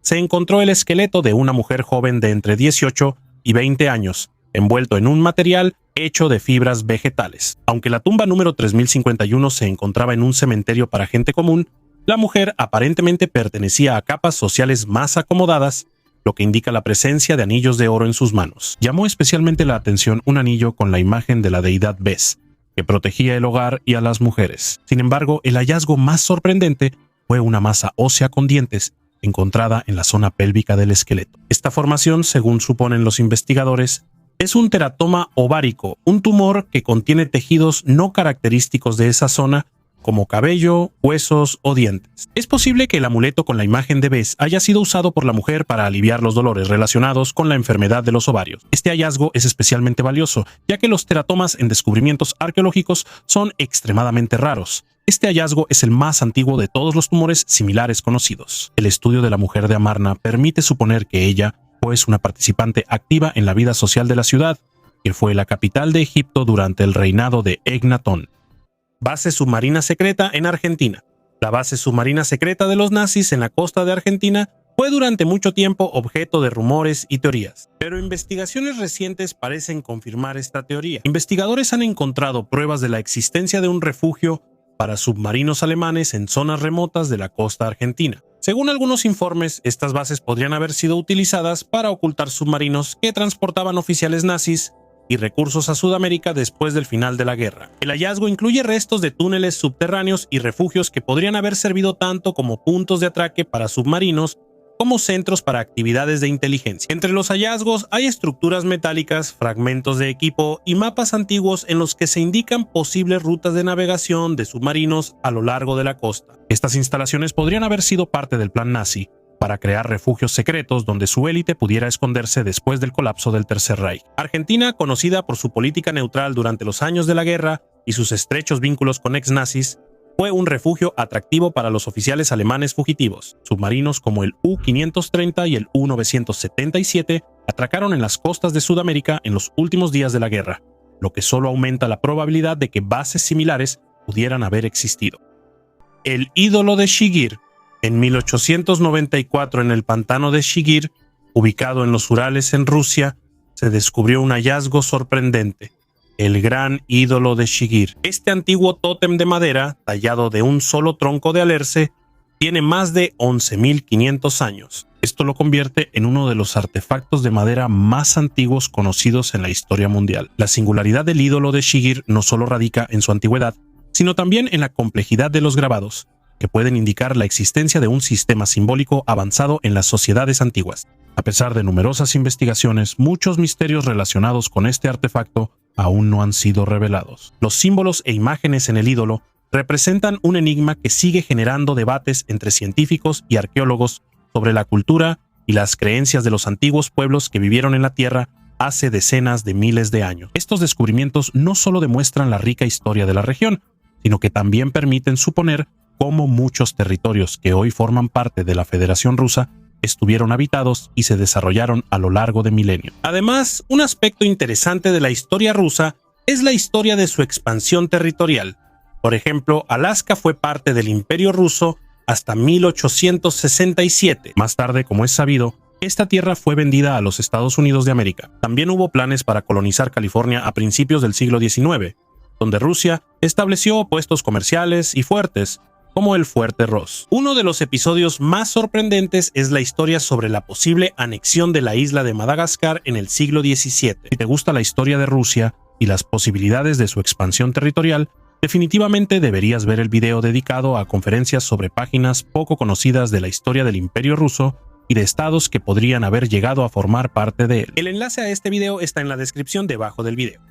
se encontró el esqueleto de una mujer joven de entre 18 y 20 años, envuelto en un material hecho de fibras vegetales. Aunque la tumba número 3051 se encontraba en un cementerio para gente común, la mujer aparentemente pertenecía a capas sociales más acomodadas, lo que indica la presencia de anillos de oro en sus manos. Llamó especialmente la atención un anillo con la imagen de la deidad Bes, que protegía el hogar y a las mujeres. Sin embargo, el hallazgo más sorprendente fue una masa ósea con dientes encontrada en la zona pélvica del esqueleto. Esta formación, según suponen los investigadores, es un teratoma ovárico, un tumor que contiene tejidos no característicos de esa zona, como cabello, huesos o dientes. Es posible que el amuleto con la imagen de Bes haya sido usado por la mujer para aliviar los dolores relacionados con la enfermedad de los ovarios. Este hallazgo es especialmente valioso, ya que los teratomas en descubrimientos arqueológicos son extremadamente raros. Este hallazgo es el más antiguo de todos los tumores similares conocidos. El estudio de la mujer de Amarna permite suponer que ella fue una participante activa en la vida social de la ciudad, que fue la capital de Egipto durante el reinado de Egnatón. Base submarina secreta en Argentina. La base submarina secreta de los nazis en la costa de Argentina fue durante mucho tiempo objeto de rumores y teorías, pero investigaciones recientes parecen confirmar esta teoría. Investigadores han encontrado pruebas de la existencia de un refugio para submarinos alemanes en zonas remotas de la costa argentina. Según algunos informes, estas bases podrían haber sido utilizadas para ocultar submarinos que transportaban oficiales nazis y recursos a Sudamérica después del final de la guerra. El hallazgo incluye restos de túneles subterráneos y refugios que podrían haber servido tanto como puntos de atraque para submarinos como centros para actividades de inteligencia. Entre los hallazgos hay estructuras metálicas, fragmentos de equipo y mapas antiguos en los que se indican posibles rutas de navegación de submarinos a lo largo de la costa. Estas instalaciones podrían haber sido parte del plan nazi para crear refugios secretos donde su élite pudiera esconderse después del colapso del Tercer Reich. Argentina, conocida por su política neutral durante los años de la guerra y sus estrechos vínculos con ex-nazis, fue un refugio atractivo para los oficiales alemanes fugitivos. Submarinos como el U-530 y el U-977 atracaron en las costas de Sudamérica en los últimos días de la guerra, lo que solo aumenta la probabilidad de que bases similares pudieran haber existido. El ídolo de Shigir. En 1894, en el pantano de Shigir, ubicado en los Urales en Rusia, se descubrió un hallazgo sorprendente: el gran ídolo de Shigir. Este antiguo tótem de madera, tallado de un solo tronco de alerce, tiene más de 11.500 años. Esto lo convierte en uno de los artefactos de madera más antiguos conocidos en la historia mundial. La singularidad del ídolo de Shigir no solo radica en su antigüedad, sino también en la complejidad de los grabados, que pueden indicar la existencia de un sistema simbólico avanzado en las sociedades antiguas. A pesar de numerosas investigaciones, muchos misterios relacionados con este artefacto aún no han sido revelados. Los símbolos e imágenes en el ídolo representan un enigma que sigue generando debates entre científicos y arqueólogos sobre la cultura y las creencias de los antiguos pueblos que vivieron en la Tierra hace decenas de miles de años. Estos descubrimientos no solo demuestran la rica historia de la región, sino que también permiten suponer cómo muchos territorios que hoy forman parte de la Federación Rusa estuvieron habitados y se desarrollaron a lo largo de milenios. Además, un aspecto interesante de la historia rusa es la historia de su expansión territorial. Por ejemplo, Alaska fue parte del Imperio Ruso hasta 1867. Más tarde, como es sabido, esta tierra fue vendida a los Estados Unidos de América. También hubo planes para colonizar California a principios del siglo XIX, donde Rusia estableció puestos comerciales y fuertes, como el Fuerte Ross. Uno de los episodios más sorprendentes es la historia sobre la posible anexión de la isla de Madagascar en el siglo XVII. Si te gusta la historia de Rusia y las posibilidades de su expansión territorial, definitivamente deberías ver el video dedicado a conferencias sobre páginas poco conocidas de la historia del Imperio Ruso y de estados que podrían haber llegado a formar parte de él. El enlace a este video está en la descripción debajo del video.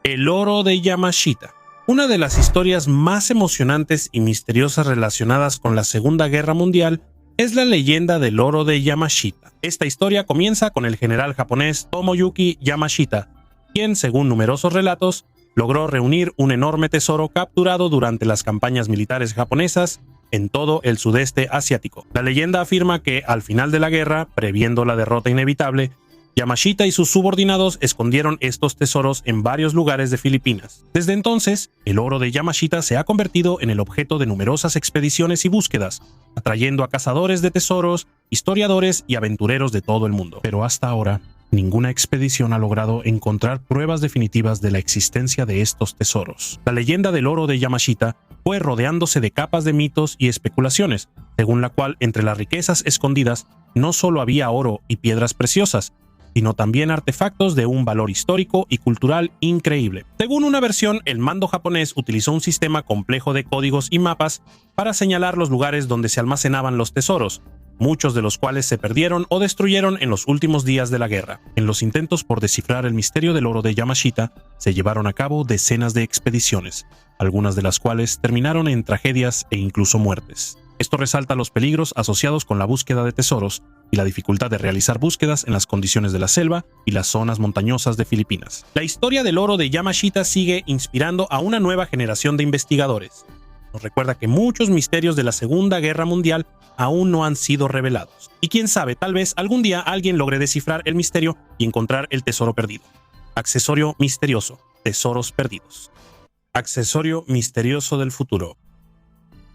El oro de Yamashita. Una de las historias más emocionantes y misteriosas relacionadas con la Segunda Guerra Mundial es la leyenda del oro de Yamashita. Esta historia comienza con el general japonés Tomoyuki Yamashita, quien, según numerosos relatos, logró reunir un enorme tesoro capturado durante las campañas militares japonesas en todo el sudeste asiático. La leyenda afirma que, al final de la guerra, previendo la derrota inevitable, Yamashita y sus subordinados escondieron estos tesoros en varios lugares de Filipinas. Desde entonces, el oro de Yamashita se ha convertido en el objeto de numerosas expediciones y búsquedas, atrayendo a cazadores de tesoros, historiadores y aventureros de todo el mundo. Pero hasta ahora, ninguna expedición ha logrado encontrar pruebas definitivas de la existencia de estos tesoros. La leyenda del oro de Yamashita fue rodeándose de capas de mitos y especulaciones, según la cual entre las riquezas escondidas no solo había oro y piedras preciosas, sino también artefactos de un valor histórico y cultural increíble. Según una versión, el mando japonés utilizó un sistema complejo de códigos y mapas para señalar los lugares donde se almacenaban los tesoros, muchos de los cuales se perdieron o destruyeron en los últimos días de la guerra. En los intentos por descifrar el misterio del oro de Yamashita, se llevaron a cabo decenas de expediciones, algunas de las cuales terminaron en tragedias e incluso muertes. Esto resalta los peligros asociados con la búsqueda de tesoros y la dificultad de realizar búsquedas en las condiciones de la selva y las zonas montañosas de Filipinas. La historia del oro de Yamashita sigue inspirando a una nueva generación de investigadores. Nos recuerda que muchos misterios de la Segunda Guerra Mundial aún no han sido revelados. Y quién sabe, tal vez algún día alguien logre descifrar el misterio y encontrar el tesoro perdido. Accesorio misterioso. Tesoros perdidos. Accesorio misterioso del futuro.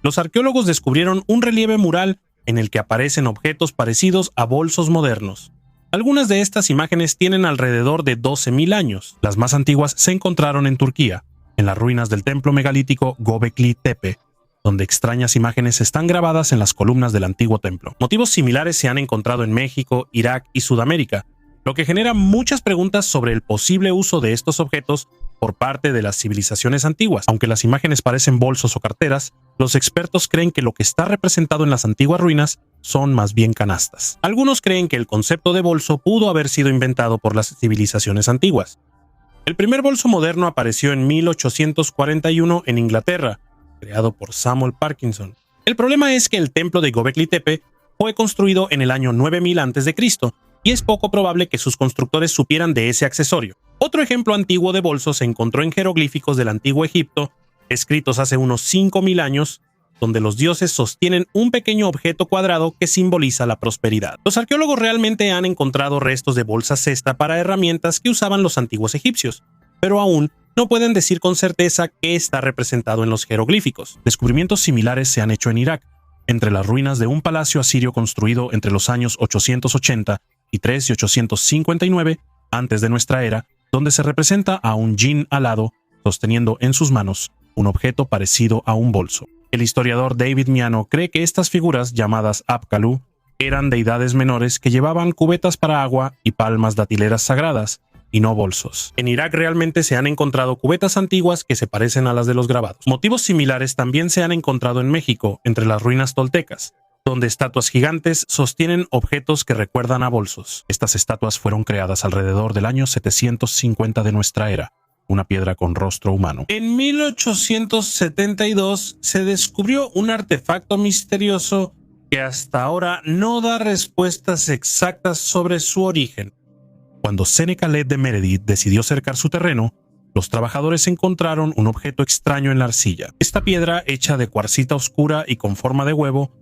Los arqueólogos descubrieron un relieve mural en el que aparecen objetos parecidos a bolsos modernos. Algunas de estas imágenes tienen alrededor de 12.000 años. Las más antiguas se encontraron en Turquía, en las ruinas del templo megalítico Göbekli Tepe, donde extrañas imágenes están grabadas en las columnas del antiguo templo. Motivos similares se han encontrado en México, Irak y Sudamérica, lo que genera muchas preguntas sobre el posible uso de estos objetos por parte de las civilizaciones antiguas. Aunque las imágenes parecen bolsos o carteras, los expertos creen que lo que está representado en las antiguas ruinas son más bien canastas. Algunos creen que el concepto de bolso pudo haber sido inventado por las civilizaciones antiguas. El primer bolso moderno apareció en 1841 en Inglaterra, creado por Samuel Parkinson. El problema es que el templo de Göbekli Tepe fue construido en el año 9000 a.C., y es poco probable que sus constructores supieran de ese accesorio. Otro ejemplo antiguo de bolso se encontró en jeroglíficos del antiguo Egipto, escritos hace unos 5000 años, donde los dioses sostienen un pequeño objeto cuadrado que simboliza la prosperidad. Los arqueólogos realmente han encontrado restos de bolsas cesta para herramientas que usaban los antiguos egipcios, pero aún no pueden decir con certeza qué está representado en los jeroglíficos. Descubrimientos similares se han hecho en Irak, entre las ruinas de un palacio asirio construido entre los años 880 y 3 y 859 antes de nuestra era, donde se representa a un jinn alado sosteniendo en sus manos un objeto parecido a un bolso. El historiador David Miano cree que estas figuras, llamadas Apkallu, eran deidades menores que llevaban cubetas para agua y palmas datileras sagradas, y no bolsos. En Irak realmente se han encontrado cubetas antiguas que se parecen a las de los grabados. Motivos similares también se han encontrado en México, entre las ruinas toltecas, donde estatuas gigantes sostienen objetos que recuerdan a bolsos. Estas estatuas fueron creadas alrededor del año 750 de nuestra era, una piedra con rostro humano. En 1872 se descubrió un artefacto misterioso que hasta ahora no da respuestas exactas sobre su origen. Cuando Seneca Led de Meredith decidió cercar su terreno, los trabajadores encontraron un objeto extraño en la arcilla. Esta piedra, hecha de cuarcita oscura y con forma de huevo,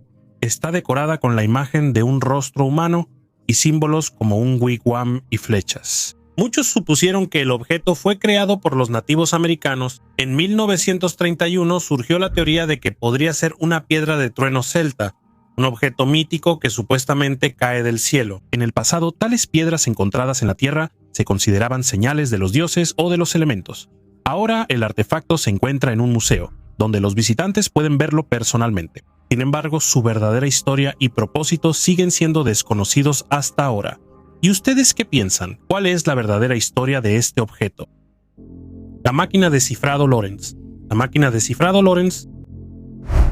está decorada con la imagen de un rostro humano y símbolos como un wigwam y flechas. Muchos supusieron que el objeto fue creado por los nativos americanos. En 1931 surgió la teoría de que podría ser una piedra de trueno celta, un objeto mítico que supuestamente cae del cielo. En el pasado, tales piedras encontradas en la tierra se consideraban señales de los dioses o de los elementos. Ahora el artefacto se encuentra en un museo, donde los visitantes pueden verlo personalmente. Sin embargo, su verdadera historia y propósito siguen siendo desconocidos hasta ahora. ¿Y ustedes qué piensan? ¿Cuál es la verdadera historia de este objeto? La máquina de cifrado Lorentz. La máquina de cifrado Lorentz,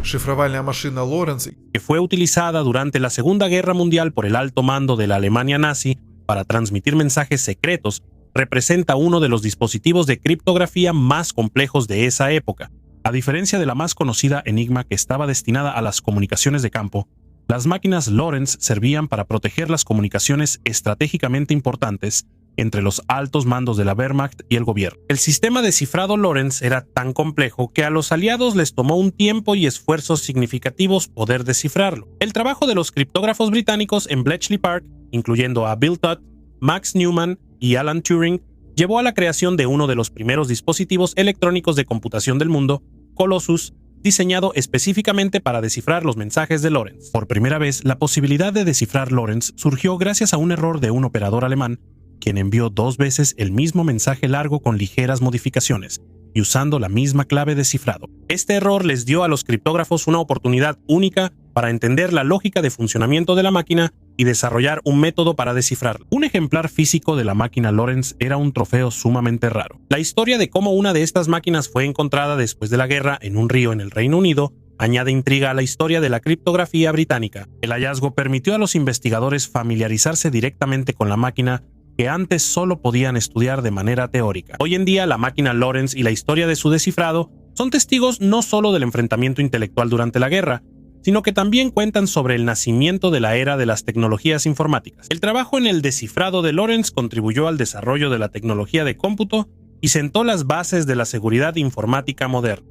Шифровальная машина Лоренц, que fue utilizada durante la Segunda Guerra Mundial por el alto mando de la Alemania nazi para transmitir mensajes secretos, representa uno de los dispositivos de criptografía más complejos de esa época. A diferencia de la más conocida Enigma, que estaba destinada a las comunicaciones de campo, las máquinas Lorentz servían para proteger las comunicaciones estratégicamente importantes entre los altos mandos de la Wehrmacht y el gobierno. El sistema de cifrado Lorentz era tan complejo que a los aliados les tomó un tiempo y esfuerzos significativos poder descifrarlo. El trabajo de los criptógrafos británicos en Bletchley Park, incluyendo a Bill Tutt, Max Newman y Alan Turing, llevó a la creación de uno de los primeros dispositivos electrónicos de computación del mundo, Colossus, diseñado específicamente para descifrar los mensajes de Lorentz. Por primera vez, la posibilidad de descifrar Lorentz surgió gracias a un error de un operador alemán, quien envió 2 veces el mismo mensaje largo con ligeras modificaciones y usando la misma clave de cifrado. Este error les dio a los criptógrafos una oportunidad única para entender la lógica de funcionamiento de la máquina y desarrollar un método para descifrarlo. Un ejemplar físico de la máquina Lorentz era un trofeo sumamente raro. La historia de cómo una de estas máquinas fue encontrada después de la guerra en un río en el Reino Unido añade intriga a la historia de la criptografía británica. El hallazgo permitió a los investigadores familiarizarse directamente con la máquina que antes solo podían estudiar de manera teórica. Hoy en día, la máquina Lorentz y la historia de su descifrado son testigos no solo del enfrentamiento intelectual durante la guerra, sino que también cuentan sobre el nacimiento de la era de las tecnologías informáticas. El trabajo en el descifrado de Lorentz contribuyó al desarrollo de la tecnología de cómputo y sentó las bases de la seguridad informática moderna.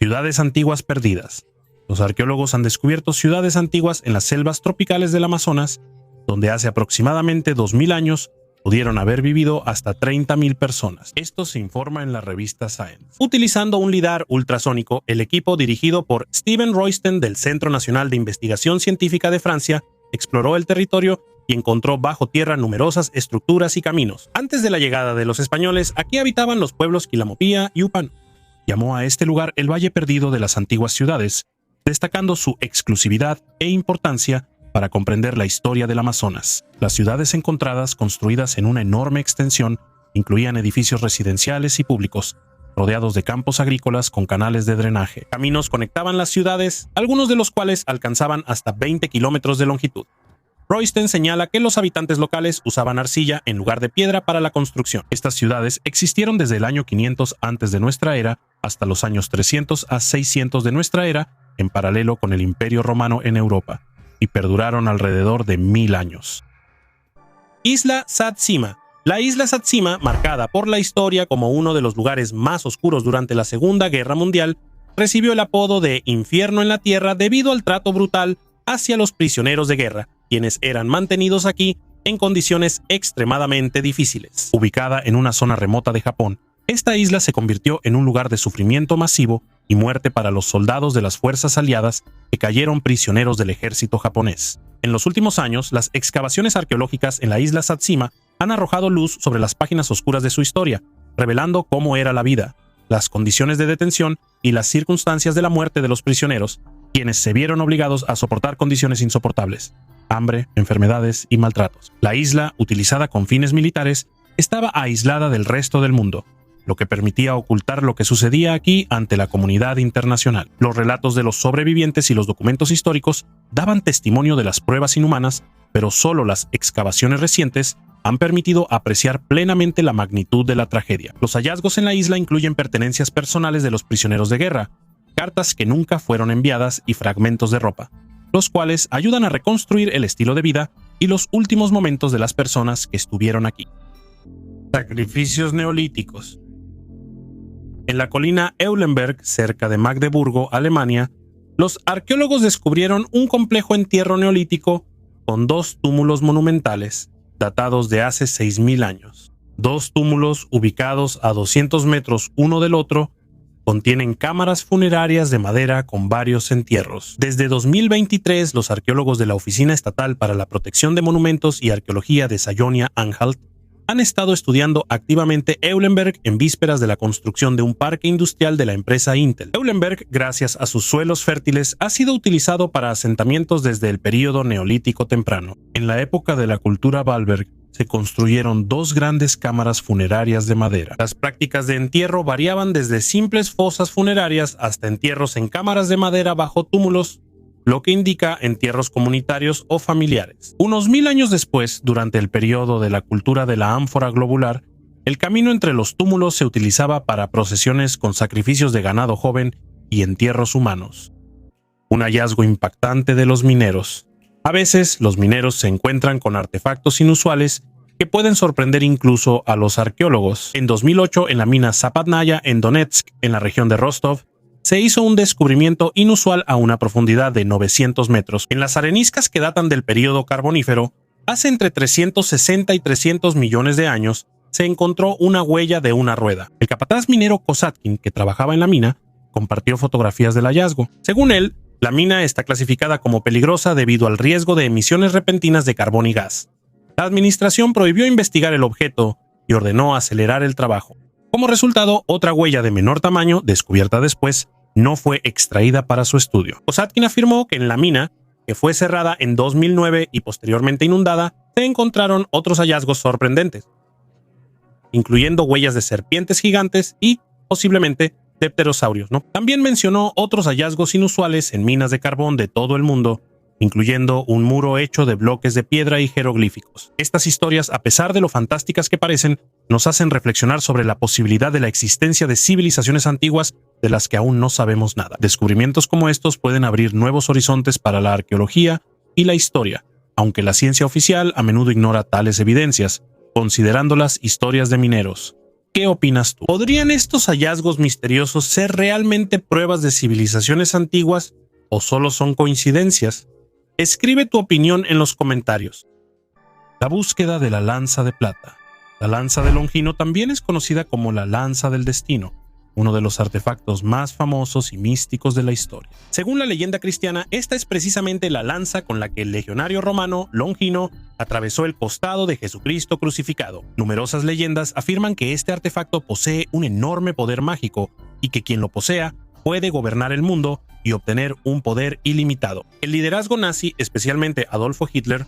Ciudades antiguas perdidas. Los arqueólogos han descubierto ciudades antiguas en las selvas tropicales del Amazonas, donde hace aproximadamente 2000 años pudieron haber vivido hasta 30.000 personas. Esto se informa en la revista Science. Utilizando un lidar ultrasónico, el equipo dirigido por Steven Royston del Centro Nacional de Investigación Científica de Francia exploró el territorio y encontró bajo tierra numerosas estructuras y caminos. Antes de la llegada de los españoles, aquí habitaban los pueblos Quilamopía y Upano. Llamó a este lugar el Valle Perdido de las antiguas ciudades, destacando su exclusividad e importancia para comprender la historia del Amazonas. Las ciudades encontradas, construidas en una enorme extensión, incluían edificios residenciales y públicos, rodeados de campos agrícolas con canales de drenaje. Caminos conectaban las ciudades, algunos de los cuales alcanzaban hasta 20 kilómetros de longitud. Royston señala que los habitantes locales usaban arcilla en lugar de piedra para la construcción. Estas ciudades existieron desde el año 500 antes de nuestra era hasta los años 300 a 600 de nuestra era, en paralelo con el Imperio Romano en Europa, y perduraron alrededor de 1000 años. Isla Satsima. La isla Satsima, marcada por la historia como uno de los lugares más oscuros durante la Segunda Guerra Mundial, recibió el apodo de Infierno en la Tierra debido al trato brutal hacia los prisioneros de guerra, quienes eran mantenidos aquí en condiciones extremadamente difíciles. Ubicada en una zona remota de Japón, esta isla se convirtió en un lugar de sufrimiento masivo y muerte para los soldados de las fuerzas aliadas que cayeron prisioneros del ejército japonés. En los últimos años, las excavaciones arqueológicas en la isla Satsima han arrojado luz sobre las páginas oscuras de su historia, revelando cómo era la vida, las condiciones de detención y las circunstancias de la muerte de los prisioneros, quienes se vieron obligados a soportar condiciones insoportables, hambre, enfermedades y maltratos. La isla, utilizada con fines militares, estaba aislada del resto del mundo, lo que permitía ocultar lo que sucedía aquí ante la comunidad internacional. Los relatos de los sobrevivientes y los documentos históricos daban testimonio de las pruebas inhumanas, pero solo las excavaciones recientes han permitido apreciar plenamente la magnitud de la tragedia. Los hallazgos en la isla incluyen pertenencias personales de los prisioneros de guerra, cartas que nunca fueron enviadas y fragmentos de ropa, los cuales ayudan a reconstruir el estilo de vida y los últimos momentos de las personas que estuvieron aquí. Sacrificios neolíticos. En la colina Eulenberg, cerca de Magdeburgo, Alemania, los arqueólogos descubrieron un complejo entierro neolítico con 2 túmulos monumentales, datados de hace 6000 años. 2 túmulos ubicados a 200 metros uno del otro contienen cámaras funerarias de madera con varios entierros. Desde 2023, los arqueólogos de la Oficina Estatal para la Protección de Monumentos y Arqueología de Sajonia-Anhalt han estado estudiando activamente Eulenberg en vísperas de la construcción de un parque industrial de la empresa Intel. Eulenberg, gracias a sus suelos fértiles, ha sido utilizado para asentamientos desde el período neolítico temprano. En la época de la cultura Baalberg, se construyeron 2 grandes cámaras funerarias de madera. Las prácticas de entierro variaban desde simples fosas funerarias hasta entierros en cámaras de madera bajo túmulos, lo que indica entierros comunitarios o familiares. Unos 1000 años después, durante el periodo de la cultura de la ánfora globular, el camino entre los túmulos se utilizaba para procesiones con sacrificios de ganado joven y entierros humanos. Un hallazgo impactante de los mineros. A veces, los mineros se encuentran con artefactos inusuales que pueden sorprender incluso a los arqueólogos. En 2008, en la mina Zapadnaya en Donetsk, en la región de Rostov, se hizo un descubrimiento inusual a una profundidad de 900 metros. En las areniscas que datan del período carbonífero, Hace entre 360 y 300 millones de años, se encontró una huella de una rueda. El capataz minero Kosatkin, que trabajaba en la mina, compartió fotografías del hallazgo. Según él, la mina está clasificada como peligrosa debido al riesgo de emisiones repentinas de carbón y gas. La administración prohibió investigar el objeto y ordenó acelerar el trabajo. Como resultado, otra huella de menor tamaño, descubierta después, no fue extraída para su estudio. Kosatkin afirmó que en la mina, que fue cerrada en 2009 y posteriormente inundada, se encontraron otros hallazgos sorprendentes, incluyendo huellas de serpientes gigantes y, posiblemente, de pterosaurios, ¿no? También mencionó otros hallazgos inusuales en minas de carbón de todo el mundo, incluyendo un muro hecho de bloques de piedra y jeroglíficos. Estas historias, a pesar de lo fantásticas que parecen, nos hacen reflexionar sobre la posibilidad de la existencia de civilizaciones antiguas de las que aún no sabemos nada. Descubrimientos como estos pueden abrir nuevos horizontes para la arqueología y la historia, aunque la ciencia oficial a menudo ignora tales evidencias, considerándolas historias de mineros. ¿Qué opinas tú? ¿Podrían estos hallazgos misteriosos ser realmente pruebas de civilizaciones antiguas o solo son coincidencias? Escribe tu opinión en los comentarios. La búsqueda de la lanza de plata. La lanza de Longino también es conocida como la lanza del destino, uno de los artefactos más famosos y místicos de la historia. Según la leyenda cristiana, esta es precisamente la lanza con la que el legionario romano Longino atravesó el costado de Jesucristo crucificado. Numerosas leyendas afirman que este artefacto posee un enorme poder mágico y que quien lo posea puede gobernar el mundo y obtener un poder ilimitado. El liderazgo nazi, especialmente Adolfo Hitler,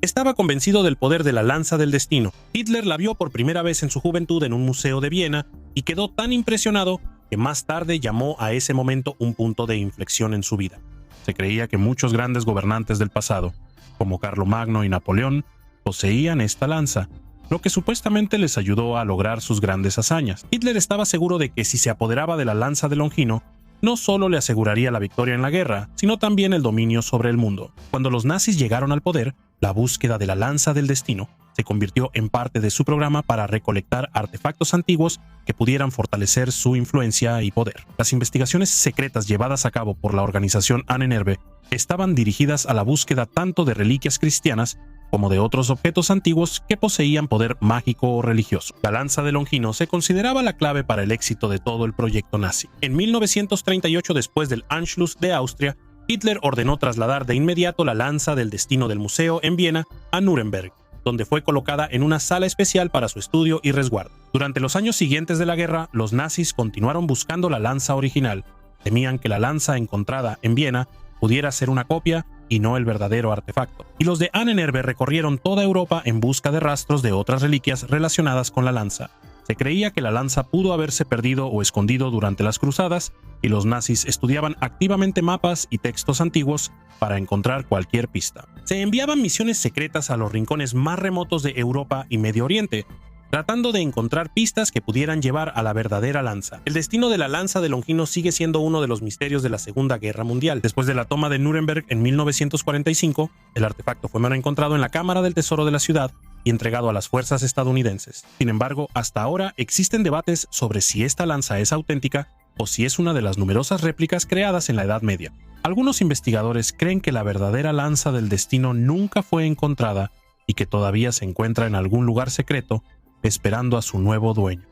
estaba convencido del poder de la lanza del destino. Hitler la vio por primera vez en su juventud en un museo de Viena y quedó tan impresionado que más tarde llamó a ese momento un punto de inflexión en su vida. Se creía que muchos grandes gobernantes del pasado, como Carlomagno y Napoleón, poseían esta lanza, lo que supuestamente les ayudó a lograr sus grandes hazañas. Hitler estaba seguro de que si se apoderaba de la lanza de Longino, no solo le aseguraría la victoria en la guerra, sino también el dominio sobre el mundo. Cuando los nazis llegaron al poder, la búsqueda de la lanza del destino se convirtió en parte de su programa para recolectar artefactos antiguos que pudieran fortalecer su influencia y poder. Las investigaciones secretas llevadas a cabo por la organización Ahnenerbe estaban dirigidas a la búsqueda tanto de reliquias cristianas como de otros objetos antiguos que poseían poder mágico o religioso. La lanza de Longino se consideraba la clave para el éxito de todo el proyecto nazi. En 1938, después del Anschluss de Austria, Hitler ordenó trasladar de inmediato la lanza del destino del museo en Viena a Nuremberg, donde fue colocada en una sala especial para su estudio y resguardo. Durante los años siguientes de la guerra, los nazis continuaron buscando la lanza original. Temían que la lanza encontrada en Viena pudiera ser una copia y no el verdadero artefacto. Y los de Ahnenerbe recorrieron toda Europa en busca de rastros de otras reliquias relacionadas con la lanza. Se creía que la lanza pudo haberse perdido o escondido durante las cruzadas, y los nazis estudiaban activamente mapas y textos antiguos para encontrar cualquier pista. Se enviaban misiones secretas a los rincones más remotos de Europa y Medio Oriente, tratando de encontrar pistas que pudieran llevar a la verdadera lanza. El destino de la lanza de Longino sigue siendo uno de los misterios de la Segunda Guerra Mundial. Después de la toma de Nuremberg en 1945, el artefacto fue encontrado en la Cámara del Tesoro de la ciudad y entregado a las fuerzas estadounidenses. Sin embargo, hasta ahora existen debates sobre si esta lanza es auténtica o si es una de las numerosas réplicas creadas en la Edad Media. Algunos investigadores creen que la verdadera lanza del destino nunca fue encontrada y que todavía se encuentra en algún lugar secreto esperando a su nuevo dueño.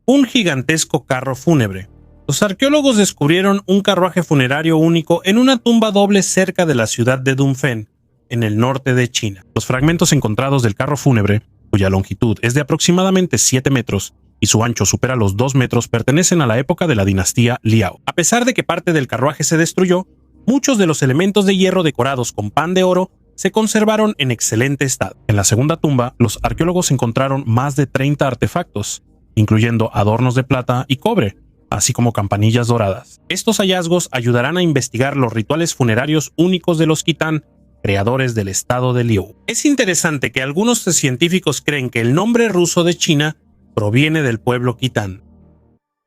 Un gigantesco carro fúnebre. Los arqueólogos descubrieron un carruaje funerario único en una tumba doble cerca de la ciudad de Dunfen, en el norte de China. Los fragmentos encontrados del carro fúnebre, cuya longitud es de aproximadamente 7 metros y su ancho supera los 2 metros, pertenecen a la época de la dinastía Liao. A pesar de que parte del carruaje se destruyó, muchos de los elementos de hierro decorados con pan de oro se conservaron en excelente estado. En la segunda tumba, los arqueólogos encontraron más de 30 artefactos, incluyendo adornos de plata y cobre, así como campanillas doradas. Estos hallazgos ayudarán a investigar los rituales funerarios únicos de los Kitán, creadores del estado de Liu. Es interesante que algunos científicos creen que el nombre ruso de China proviene del pueblo Kitán.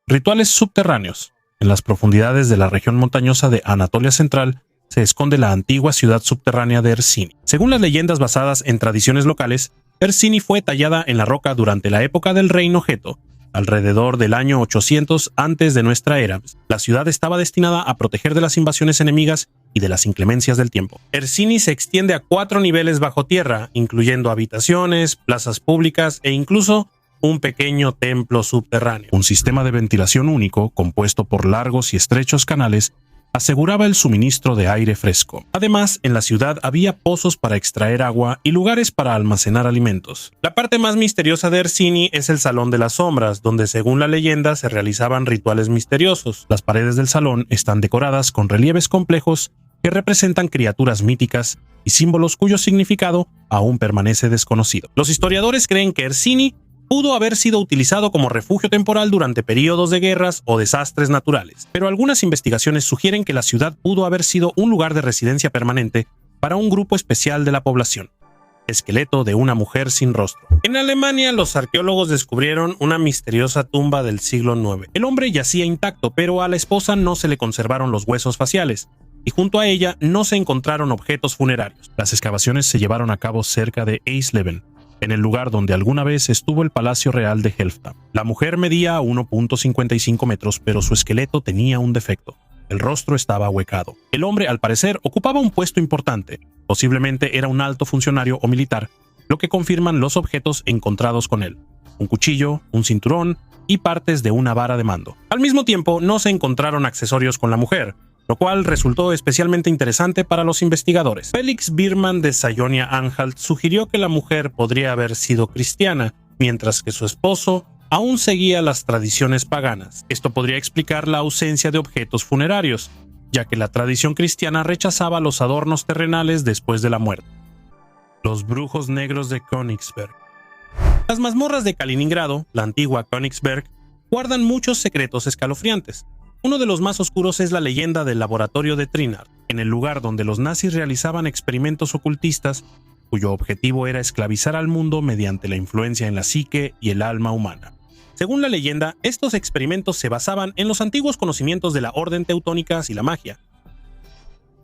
Rituales subterráneos. En las profundidades de la región montañosa de Anatolia Central se esconde la antigua ciudad subterránea de Ersini. Según las leyendas basadas en tradiciones locales, Ersini fue tallada en la roca durante la época del reino Geto, alrededor del año 800 antes de nuestra era. La ciudad estaba destinada a proteger de las invasiones enemigas y de las inclemencias del tiempo. Ersini se extiende a 4 niveles bajo tierra, incluyendo habitaciones, plazas públicas e incluso un pequeño templo subterráneo. Un sistema de ventilación único, compuesto por largos y estrechos canales, aseguraba el suministro de aire fresco. Además, en la ciudad había pozos para extraer agua y lugares para almacenar alimentos. La parte más misteriosa de Ersini es el Salón de las Sombras, donde según la leyenda se realizaban rituales misteriosos. Las paredes del salón están decoradas con relieves complejos que representan criaturas míticas y símbolos cuyo significado aún permanece desconocido. Los historiadores creen que Ersini pudo haber sido utilizado como refugio temporal durante periodos de guerras o desastres naturales, pero algunas investigaciones sugieren que la ciudad pudo haber sido un lugar de residencia permanente para un grupo especial de la población: esqueleto de una mujer sin rostro. En Alemania, los arqueólogos descubrieron una misteriosa tumba del siglo IX. El hombre yacía intacto, pero a la esposa no se le conservaron los huesos faciales, y junto a ella no se encontraron objetos funerarios. Las excavaciones se llevaron a cabo cerca de Eisleben, en el lugar donde alguna vez estuvo el Palacio Real de Helfta. La mujer medía 1.55 metros, pero su esqueleto tenía un defecto: el rostro estaba ahuecado. El hombre, al parecer, ocupaba un puesto importante, posiblemente era un alto funcionario o militar, lo que confirman los objetos encontrados con él: un cuchillo, un cinturón y partes de una vara de mando. Al mismo tiempo, no se encontraron accesorios con la mujer, lo cual resultó especialmente interesante para los investigadores. Felix Biermann de Sajonia-Anhalt sugirió que la mujer podría haber sido cristiana, mientras que su esposo aún seguía las tradiciones paganas. Esto podría explicar la ausencia de objetos funerarios, ya que la tradición cristiana rechazaba los adornos terrenales después de la muerte. Los brujos negros de Königsberg. Las mazmorras de Kaliningrado, la antigua Königsberg, guardan muchos secretos escalofriantes. Uno de los más oscuros es la leyenda del laboratorio de Trinard, en el lugar donde los nazis realizaban experimentos ocultistas cuyo objetivo era esclavizar al mundo mediante la influencia en la psique y el alma humana. Según la leyenda, estos experimentos se basaban en los antiguos conocimientos de la Orden Teutónica y la magia,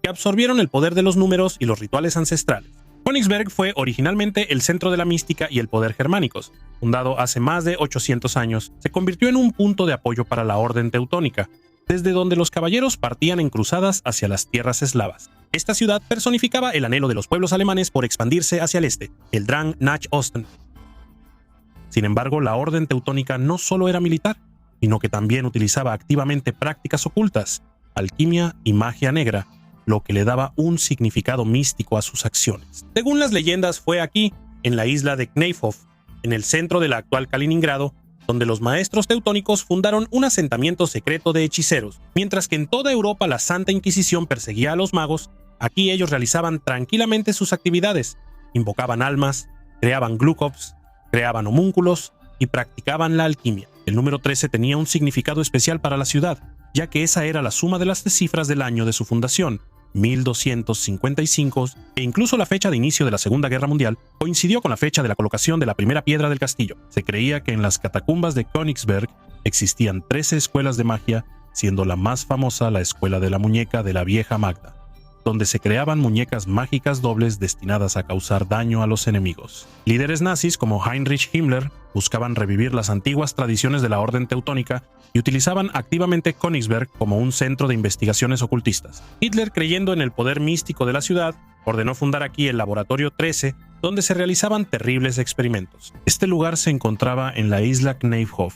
que absorbieron el poder de los números y los rituales ancestrales. Königsberg fue originalmente el centro de la mística y el poder germánicos. Fundado hace más de 800 años, se convirtió en un punto de apoyo para la Orden Teutónica, desde donde los caballeros partían en cruzadas hacia las tierras eslavas. Esta ciudad personificaba el anhelo de los pueblos alemanes por expandirse hacia el este, el Drang nach Osten. Sin embargo, la Orden Teutónica no solo era militar, sino que también utilizaba activamente prácticas ocultas, alquimia y magia negra, lo que le daba un significado místico a sus acciones. Según las leyendas, fue aquí, en la isla de Kneifhof, en el centro de la actual Kaliningrado, donde los maestros teutónicos fundaron un asentamiento secreto de hechiceros. Mientras que en toda Europa la Santa Inquisición perseguía a los magos, aquí ellos realizaban tranquilamente sus actividades, invocaban almas, creaban glucops, creaban homúnculos y practicaban la alquimia. El número 13 tenía un significado especial para la ciudad, ya que esa era la suma de las cifras del año de su fundación, 1255, e incluso la fecha de inicio de la Segunda Guerra Mundial coincidió con la fecha de la colocación de la primera piedra del castillo. Se creía que en las catacumbas de Königsberg existían 13 escuelas de magia, siendo la más famosa la escuela de la muñeca de la vieja Magda, donde se creaban muñecas mágicas dobles destinadas a causar daño a los enemigos. Líderes nazis como Heinrich Himmler buscaban revivir las antiguas tradiciones de la Orden Teutónica y utilizaban activamente Königsberg como un centro de investigaciones ocultistas. Hitler, creyendo en el poder místico de la ciudad, ordenó fundar aquí el Laboratorio 13, donde se realizaban terribles experimentos. Este lugar se encontraba en la isla Kneifhof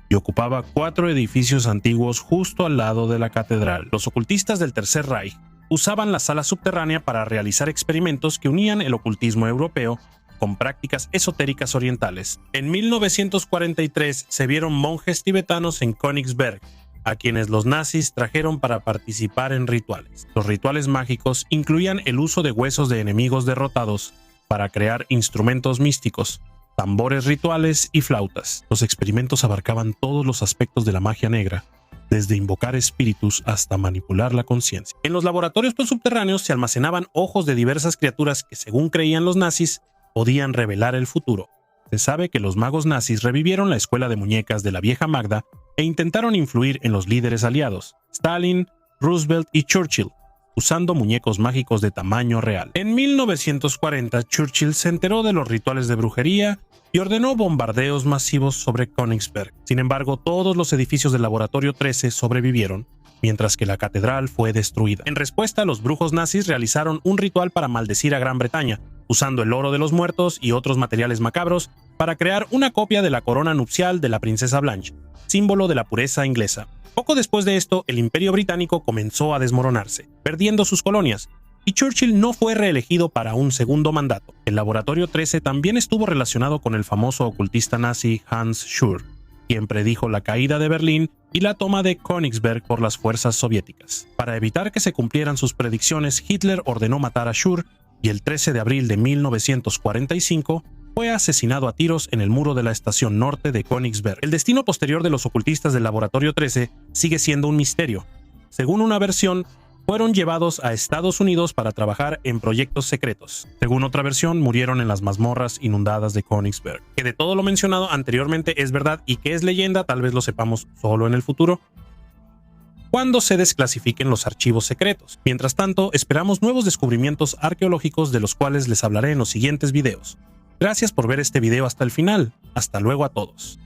y ocupaba 4 edificios antiguos justo al lado de la catedral. Los ocultistas del Tercer Reich usaban la sala subterránea para realizar experimentos que unían el ocultismo europeo con prácticas esotéricas orientales. En 1943 se vieron monjes tibetanos en Königsberg, a quienes los nazis trajeron para participar en rituales. Los rituales mágicos incluían el uso de huesos de enemigos derrotados para crear instrumentos místicos, tambores rituales y flautas. Los experimentos abarcaban todos los aspectos de la magia negra, desde invocar espíritus hasta manipular la conciencia. En los laboratorios subterráneos se almacenaban ojos de diversas criaturas que, según creían los nazis, podían revelar el futuro. Se sabe que los magos nazis revivieron la escuela de muñecas de la vieja Magda e intentaron influir en los líderes aliados, Stalin, Roosevelt y Churchill, usando muñecos mágicos de tamaño real. En 1940, Churchill se enteró de los rituales de brujería y ordenó bombardeos masivos sobre Königsberg. Sin embargo, todos los edificios del Laboratorio 13 sobrevivieron mientras que la catedral fue destruida. En respuesta, los brujos nazis realizaron un ritual para maldecir a Gran Bretaña, usando el oro de los muertos y otros materiales macabros para crear una copia de la corona nupcial de la princesa Blanche, símbolo de la pureza inglesa. Poco después de esto, el Imperio Británico comenzó a desmoronarse, perdiendo sus colonias, y Churchill no fue reelegido para un segundo mandato. El Laboratorio 13 también estuvo relacionado con el famoso ocultista nazi Hans Schur, quien predijo la caída de Berlín y la toma de Königsberg por las fuerzas soviéticas. Para evitar que se cumplieran sus predicciones, Hitler ordenó matar a Schur y el 13 de abril de 1945 fue asesinado a tiros en el muro de la estación norte de Königsberg. El destino posterior de los ocultistas del Laboratorio 13 sigue siendo un misterio. Según una versión, fueron llevados a Estados Unidos para trabajar en proyectos secretos. Según otra versión, murieron en las mazmorras inundadas de Königsberg. Que de todo lo mencionado anteriormente es verdad y que es leyenda, tal vez lo sepamos solo en el futuro, cuando se desclasifiquen los archivos secretos. Mientras tanto, esperamos nuevos descubrimientos arqueológicos de los cuales les hablaré en los siguientes videos. Gracias por ver este video hasta el final. Hasta luego a todos.